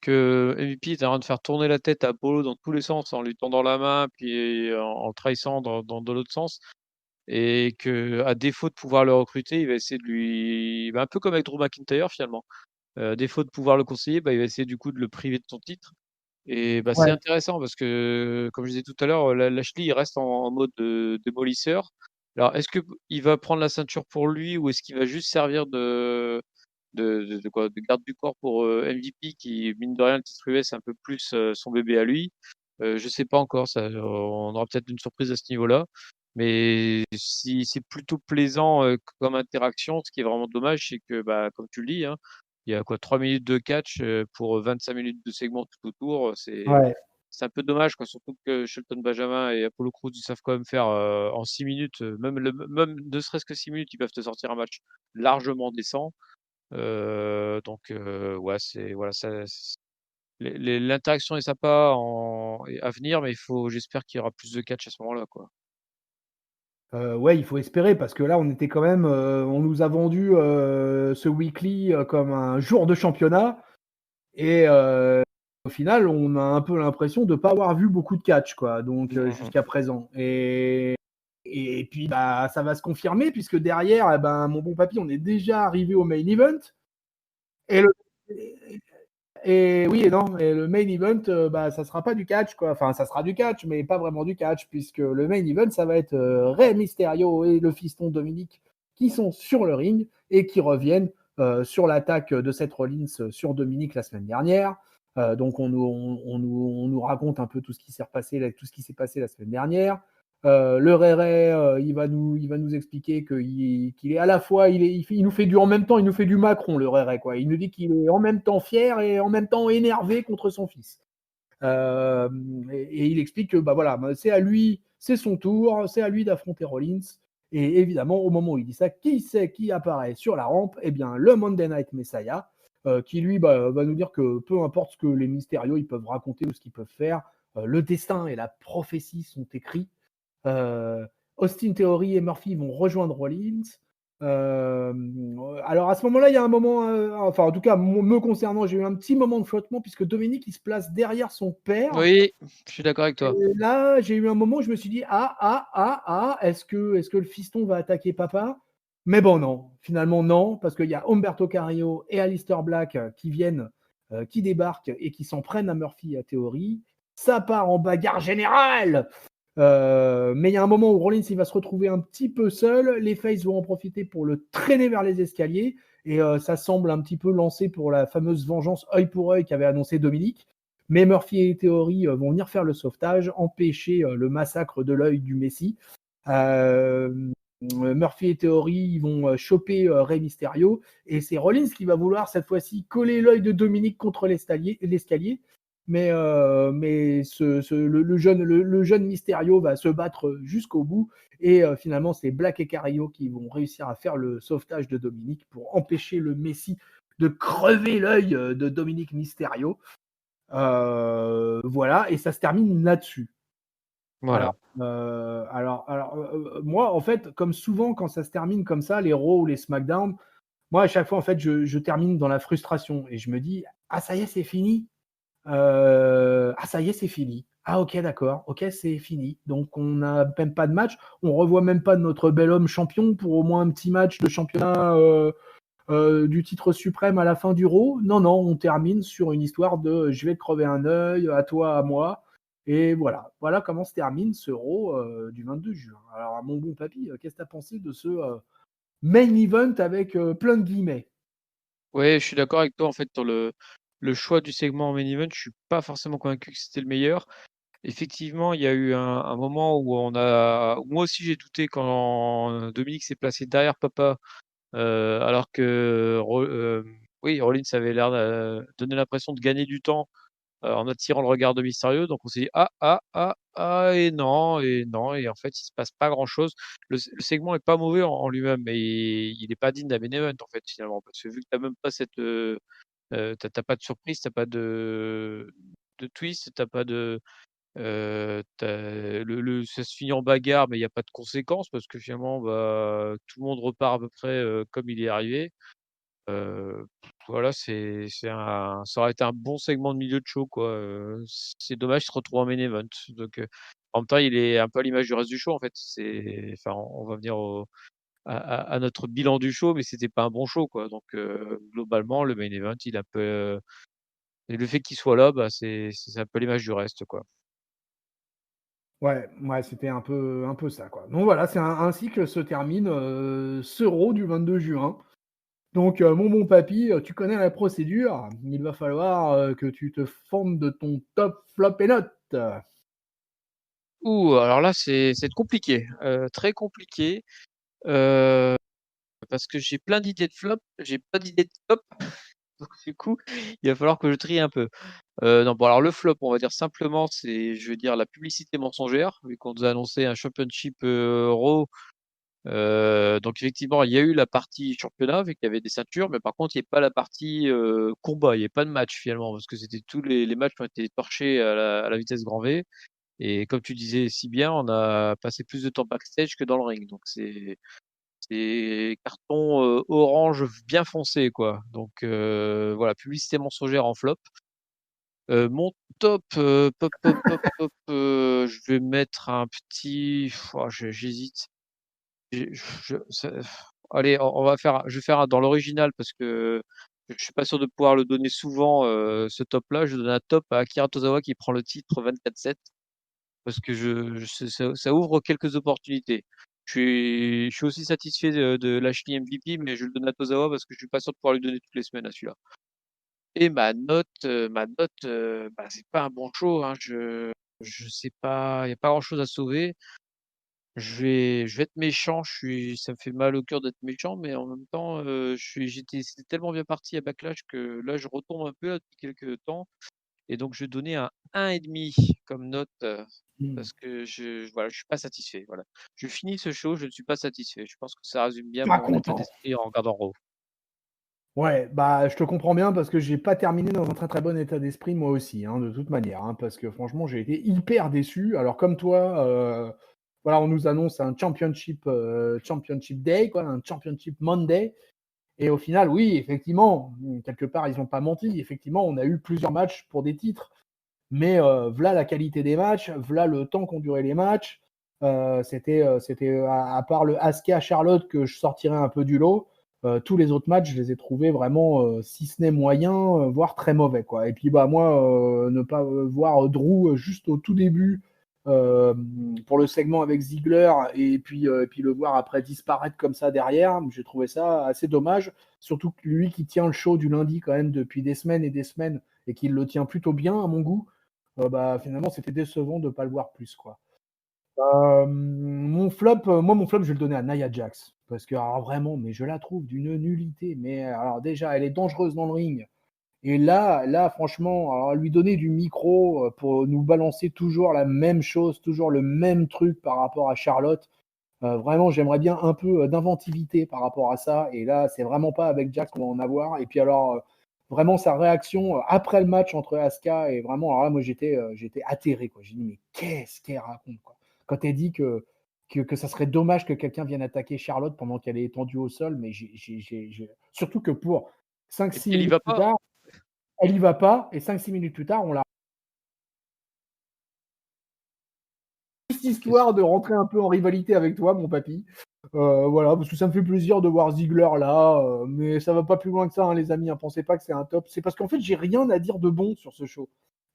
que MVP est en train de faire tourner la tête à Apollo dans tous les sens, en lui tendant la main, puis en le trahissant dans l'autre sens. Et qu'à défaut de pouvoir le recruter, il va essayer de lui, un peu comme avec Drew McIntyre finalement. À défaut de pouvoir le conseiller, il va essayer du coup de le priver de son titre. Et c'est Ouais, intéressant parce que, comme je disais tout à l'heure, Lashley, il reste en mode démolisseur. Alors, est-ce qu'il va prendre la ceinture pour lui ou est-ce qu'il va juste servir de garde du corps pour MVP qui, mine de rien, le titre US, c'est un peu plus son bébé à lui. Je sais pas encore, ça, on aura peut-être une surprise à ce niveau-là. Mais si c'est plutôt plaisant comme interaction, ce qui est vraiment dommage, c'est que, comme tu le dis, hein, il y a quoi, 3 minutes de catch pour 25 minutes de segment tout autour. ouais. C'est un peu dommage, quoi, surtout que Shelton Benjamin et Apollo Crews, ils savent quand même faire en 6 minutes, même ne serait-ce que 6 minutes, ils peuvent te sortir un match largement décent. Ouais, voilà, l'interaction est sympa à venir, mais j'espère qu'il y aura plus de catch à ce moment-là, quoi. Ouais, il faut espérer parce que là, on était quand même, on nous a vendu ce weekly comme un jour de championnat et au final, on a un peu l'impression de ne pas avoir vu beaucoup de catch, quoi. Donc jusqu'à présent. Et puis ça va se confirmer puisque derrière, mon bon papy, on est déjà arrivé au main event et le et oui et non, et le main event, ça sera pas du catch, quoi. Enfin, ça sera du catch, mais pas vraiment du catch, puisque le main event, ça va être Rey Mysterio et le fiston Dominique qui sont sur le ring et qui reviennent sur l'attaque de Seth Rollins sur Dominique la semaine dernière. Donc, on nous raconte un peu tout ce qui s'est passé la semaine dernière. Le Ray, il va nous expliquer qu'il est à la fois, il nous fait du en même temps, il nous fait du Macron, le Ray, quoi. Il nous dit qu'il est en même temps fier et en même temps énervé contre son fils. Et il explique que voilà, c'est à lui, c'est son tour, c'est à lui d'affronter Rollins. Et évidemment, au moment où il dit ça, qui c'est qui apparaît sur la rampe? Eh bien, le Monday Night Messiah, qui lui va nous dire que peu importe ce que les Mysterio ils peuvent raconter ou ce qu'ils peuvent faire, le destin et la prophétie sont écrits. Austin Theory et Murphy vont rejoindre Rollins. Alors à ce moment-là, il y a un moment, enfin en tout cas me concernant, j'ai eu un petit moment de flottement puisque Dominique il se place derrière son père. Oui, je suis d'accord avec toi. Et là, j'ai eu un moment où je me suis dit est-ce que le fiston va attaquer papa? Mais bon non, finalement non, parce qu'il y a Humberto Carrillo et Aleister Black qui viennent, qui débarquent et qui s'en prennent à Murphy et à Theory. Ça part en bagarre générale. Mais il y a un moment où Rollins il va se retrouver un petit peu seul. Les Faces vont en profiter pour le traîner vers les escaliers. Et ça semble un petit peu lancé pour la fameuse vengeance œil pour œil qu'avait annoncé Dominique. Mais Murphy et Theory vont venir faire le sauvetage, empêcher le massacre de l'œil du Messie. Murphy et Theory ils vont choper Rey Mysterio. Et c'est Rollins qui va vouloir cette fois-ci coller l'œil de Dominique contre l'escalier. Mais le jeune Mysterio va se battre jusqu'au bout. Et finalement, c'est Black et Carrillo qui vont réussir à faire le sauvetage de Dominique pour empêcher le Messie de crever l'œil de Dominique Mysterio. Voilà, et ça se termine là-dessus. Voilà. Moi, en fait, comme souvent quand ça se termine comme ça, les Raw ou les SmackDown, moi, à chaque fois, en fait, je termine dans la frustration et je me dis, ah, ça y est, c'est fini. Ah, ça y est, c'est fini. Ah, ok, d'accord. Ok, c'est fini. Donc, on n'a même pas de match. On revoit même pas notre bel homme champion pour au moins un petit match de championnat du titre suprême à la fin du Raw. Non, non, on termine sur une histoire de je vais te crever un œil, à toi, à moi. Et voilà comment se termine ce Raw du 22 juin. Alors, mon bon papy, qu'est-ce que tu as pensé de ce main event avec plein de guillemets? Ouais, je suis d'accord avec toi, en fait, sur le choix du segment en main event, je suis pas forcément convaincu que c'était le meilleur. Effectivement, il y a eu un moment où moi aussi j'ai douté quand Dominique s'est placé derrière Papa, alors que oui, Rollins avait l'air de donner l'impression de gagner du temps, en attirant le regard de Mysterio, donc on s'est dit: «Ah, ah, ah, ah» et non et en fait, il se passe pas grand chose. Le segment est pas mauvais en lui-même, mais il est pas digne d'un main event, en fait, finalement, parce que vu que tu as même pas cette, tu pas de surprise, tu as pas de twist, tu as pas de, tu le ça se finit en bagarre, mais il y a pas de conséquences parce que finalement, bah, tout le monde repart à peu près, comme il est arrivé. Voilà, ça aurait été un bon segment de milieu de show, quoi, c'est dommage, il se retrouve en main event. Donc, en même temps, il est un peu à l'image du reste du show, en fait. Enfin, on va venir à notre bilan du show, mais c'était pas un bon show, quoi. Donc, globalement, le main event, il a un peu, et le fait qu'il soit là, bah, c'est un peu l'image du reste, quoi. Ouais, c'était un peu ça, quoi. Donc voilà, c'est ainsi que se termine ce Raw du 22 juin. Donc, mon bon papy, tu connais la procédure. Il va falloir que tu te formes de ton top, flop et notes. Ouh, alors là, c'est compliqué, très compliqué, heu, parce que j'ai plein d'idées de flop, j'ai pas d'idées de top, donc du coup, il va falloir que je trie un peu. Non, bon, alors le flop, on va dire simplement, c'est, je veux dire, la publicité mensongère, vu qu'on nous a annoncé un championship, Raw, donc effectivement, il y a eu la partie championnat, vu qu'il y avait des ceintures, mais par contre, il y a pas la partie, combat, il y a pas de match finalement, parce que c'était tous les matchs ont été torchés à la vitesse grand V et comme tu disais si bien, on a passé plus de temps backstage que dans le ring, donc c'est carton, orange bien foncé, quoi, donc voilà, publicité mensongère en flop. Mon top, je vais mettre un petit j'hésite. Je ça allez, je vais faire dans l'original parce que je suis pas sûr de pouvoir le donner souvent, ce top-là. Je donne un top à Akira Tozawa qui prend le titre 24/7 parce que ça ouvre quelques opportunités. Je suis aussi satisfait de Lashley MVP, mais je le donne à Tozawa parce que je suis pas sûr de pouvoir lui donner toutes les semaines à celui-là. Et ma note, bah, c'est pas un bon show, hein. Je sais pas, il y a pas grand-chose à sauver. Je vais être méchant, ça me fait mal au cœur d'être méchant, mais en même temps, c'était tellement bien parti à Backlash que là, je retombe un peu là depuis quelques temps et donc je vais donner un 1,5 comme note, Mmh. parce que voilà, je suis pas satisfait, voilà. Je finis ce show, je ne suis pas satisfait. Je pense que ça résume bien Pas mon état content. d'esprit en regardant Raw. Ouais, bah, je te comprends bien parce que j'ai pas terminé dans un très, très bon état d'esprit moi aussi, hein, de toute manière, hein, parce que franchement, j'ai été hyper déçu. Alors comme toi, voilà, on nous annonce un championship day, quoi, un championship Monday et au final, oui, effectivement, quelque part, ils ont pas menti. Effectivement, on a eu plusieurs matchs pour des titres, mais v'là la qualité des matchs, v'là le temps qu'ont duré les matchs. C'était à part le Asuka Charlotte que je sortirais un peu du lot. Tous les autres matchs, je les ai trouvés vraiment, si ce n'est moyens, voire très mauvais, quoi. Et puis, bah, moi, ne pas voir Drew juste au tout début pour le segment avec Ziggler et puis le voir après disparaître comme ça derrière, j'ai trouvé ça assez dommage. Surtout que lui qui tient le show du lundi quand même depuis des semaines et des semaines et qui le tient plutôt bien à mon goût, bah, finalement, c'était décevant de ne pas le voir plus, quoi. Mon flop, je vais le donner à Nia Jax. Parce que, alors vraiment, mais je la trouve d'une nullité. Mais alors, déjà, elle est dangereuse dans le ring. Et là, franchement, alors, lui donner du micro pour nous balancer toujours la même chose, toujours le même truc par rapport à Charlotte. Vraiment, j'aimerais bien un peu d'inventivité par rapport à ça. Et là, c'est vraiment pas avec Jax qu'on va en avoir. Et puis alors, vraiment sa réaction après le match entre Asuka et vraiment, alors là, moi j'étais atterré, quoi. J'ai dit mais qu'est-ce qu'elle raconte, quoi. Quand elle dit que ça serait dommage que quelqu'un vienne attaquer Charlotte pendant qu'elle est étendue au sol, mais surtout que pour cinq Et six puis elle y minutes va plus pas. tard, elle y va pas et 5-6 minutes plus tard, on l'a juste Qu'est-ce histoire de rentrer un peu en rivalité avec toi, mon papy. Voilà, parce que ça me fait plaisir de voir Ziggler là, mais ça va pas plus loin que ça, hein, les amis. Hein, pensez pas que c'est un top. C'est parce qu'en fait, j'ai rien à dire de bon sur ce show.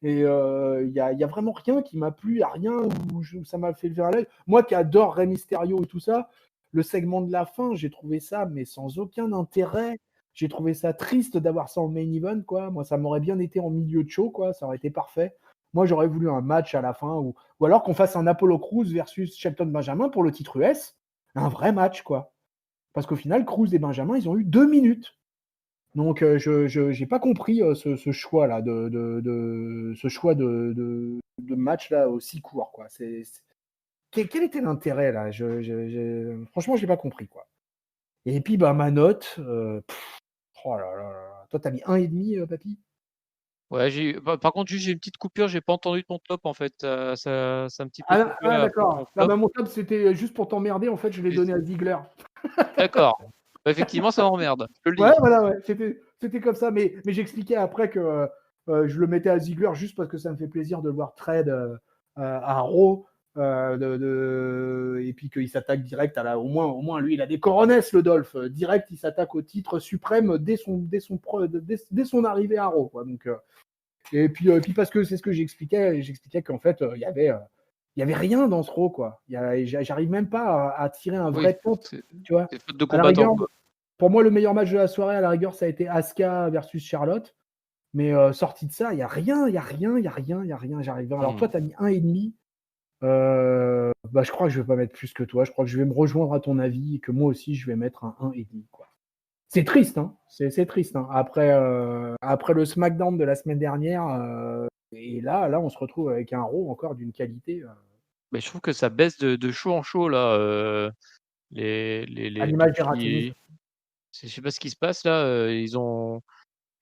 Et il y a vraiment rien qui m'a plu, il y a rien où ça m'a fait lever un œil. Moi qui adore Rey Mysterio et tout ça, le segment de la fin, j'ai trouvé ça, mais sans aucun intérêt. J'ai trouvé ça triste d'avoir ça en main event, quoi. Moi, ça m'aurait bien été en milieu de show, quoi. Ça aurait été parfait. Moi, j'aurais voulu un match à la fin, ou alors qu'on fasse un Apollo Crews versus Shelton Benjamin pour le titre US. Un vrai match, quoi. Parce qu'au final, Crews et Benjamin, ils ont eu 2 minutes. Donc, je n'ai pas compris ce choix-là, ce choix de match là aussi court, quoi. Quel était l'intérêt là? Franchement, je n'ai pas compris, quoi. Et puis, bah, ma note, oh là là là là. Toi, t'as mis 1,5, papy? Ouais, par contre, juste, j'ai une petite coupure, j'ai pas entendu ton top, en fait, ça a un petit peu Ah, coupé ah, après ton d'accord. Ah, top. bah, mon top, c'était juste pour t'emmerder. En fait, je l'ai Et donné à Ziggler. d'accord. Bah, effectivement, ça m'emmerde, je te le Ouais, dis. voilà, ouais. C'était comme ça. Mais j'expliquais après que je le mettais à Ziggler juste parce que ça me fait plaisir de le voir trade à Raw. Et puis qu'il s'attaque direct au moins, lui, il a des coronesses, le Dolph. Direct, il s'attaque au titre suprême dès son arrivée à Raw, quoi. Donc, et puis parce que c'est ce que j'expliquais qu'en fait, il y avait rien dans ce Raw, quoi. J'arrive même pas à tirer un Oui, vrai top, c'est tu vois. c'est faute de À la combattant, rigueur, quoi. pour moi, le meilleur match de la soirée, à la rigueur, ça a été Asuka versus Charlotte. Mais sorti de ça, il n'y a rien, il n'y a rien, il n'y a rien, il n'y a rien. J'arrive. Alors toi, Mmh. tu as mis 1,5. Bah, je crois que je vais pas mettre plus que toi. Je crois que je vais me rejoindre à ton avis et que moi aussi, je vais mettre un 1,5, quoi. C'est triste, hein. C'est triste, hein. Après le SmackDown de la semaine dernière, et là, on se retrouve avec un Raw encore d'une qualité. Mais je trouve que ça baisse de show en show là, À les l'image des ratings. depuis je sais pas ce qui se passe là, ils ont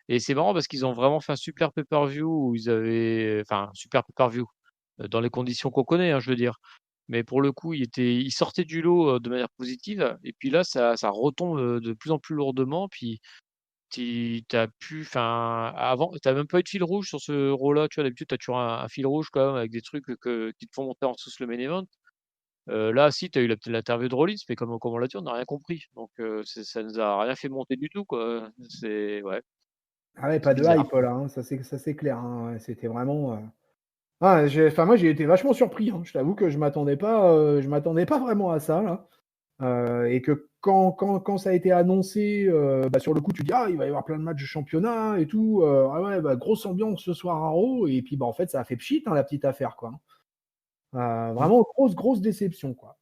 et c'est marrant parce qu'ils ont vraiment fait un super pay-per-view où ils avaient enfin, super pay-per-view, dans les conditions qu'on connaît, hein, je veux dire. Mais pour le coup, ils sortaient du lot, de manière positive et puis là, ça retombe, de plus en plus lourdement. Puis tu as pu enfin, avant, tu as même pas eu de fil rouge sur ce rôle-là, tu vois? D'habitude, tu as toujours un fil rouge quand même avec des trucs, qui te font monter en sauce le main event. Là, si, tu as eu l'interview de Rollins, mais comme on l'a dit, on n'a rien compris. Donc ça nous a rien fait monter du tout, quoi. C'est ouais, Ah ouais, c'est pas de bizarre. hype là, hein, ça c'est clair, hein, ouais, c'était vraiment. Enfin, moi j'ai été vachement surpris, hein. Je t'avoue que je m'attendais pas vraiment à ça là. Et que quand ça a été annoncé, bah, sur le coup, tu dis ah, il va y avoir plein de matchs de championnat et tout. Ah ouais, bah, grosse ambiance ce soir à Raw. Et puis bah, en fait, ça a fait pchit, hein, la petite affaire, quoi. Mmh. Vraiment grosse, grosse déception, quoi.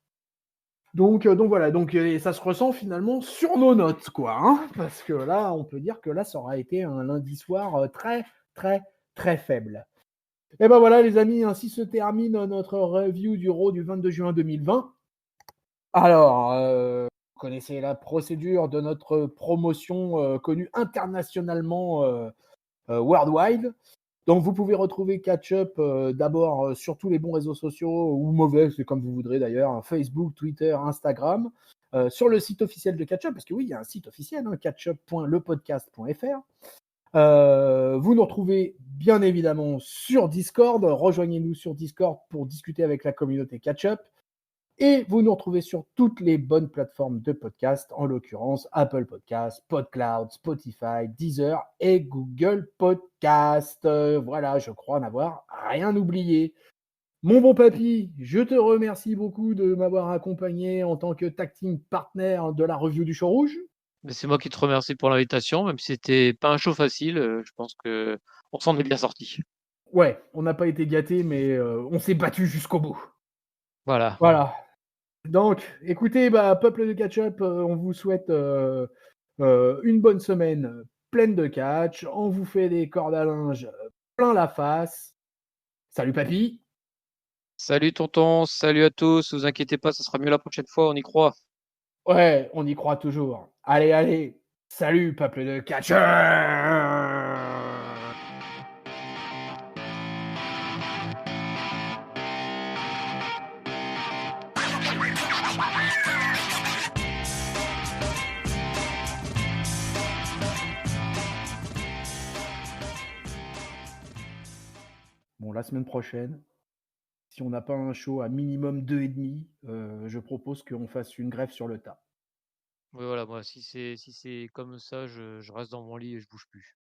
Donc voilà, et ça se ressent finalement sur nos notes, quoi, hein, parce que là, on peut dire que là, ça aura été un lundi soir très, très, très faible. Et ben voilà, les amis, ainsi se termine notre review du Raw du 22 juin 2020. Alors, vous connaissez la procédure de notre promotion connue internationalement, worldwide. Donc, vous pouvez retrouver Catch-Up d'abord sur tous les bons réseaux sociaux, ou mauvais, c'est comme vous voudrez d'ailleurs, hein, Facebook, Twitter, Instagram, sur le site officiel de Catch-Up, parce que oui, il y a un site officiel, hein, catchup.lepodcast.fr. Vous nous retrouvez bien évidemment sur Discord. Rejoignez-nous sur Discord pour discuter avec la communauté Catch-Up. Et vous nous retrouvez sur toutes les bonnes plateformes de podcast, en l'occurrence Apple Podcasts, PodCloud, Spotify, Deezer et Google Podcast. Voilà, je crois n'avoir rien oublié. Mon bon papy, je te remercie beaucoup de m'avoir accompagné en tant que tag team partner de la review du Show Rouge. Mais c'est moi qui te remercie pour l'invitation, même si c'était pas un show facile, je pense qu'on s'en est bien sorti. Ouais, on n'a pas été gâtés, mais on s'est battu jusqu'au bout. Voilà. Voilà. Donc, écoutez, bah, peuple de catch-up, on vous souhaite une bonne semaine pleine de catch. On vous fait des cordes à linge plein la face. Salut papy. Salut tonton, salut à tous, vous inquiétez pas, ça sera mieux la prochaine fois, on y croit. Ouais, on y croit toujours. Allez, allez. Salut peuple de catch. Bon, la semaine prochaine, si on n'a pas un show à minimum 2,5, je propose qu'on fasse une grève sur le tas. Oui voilà, moi si c'est comme ça, je reste dans mon lit et je bouge plus.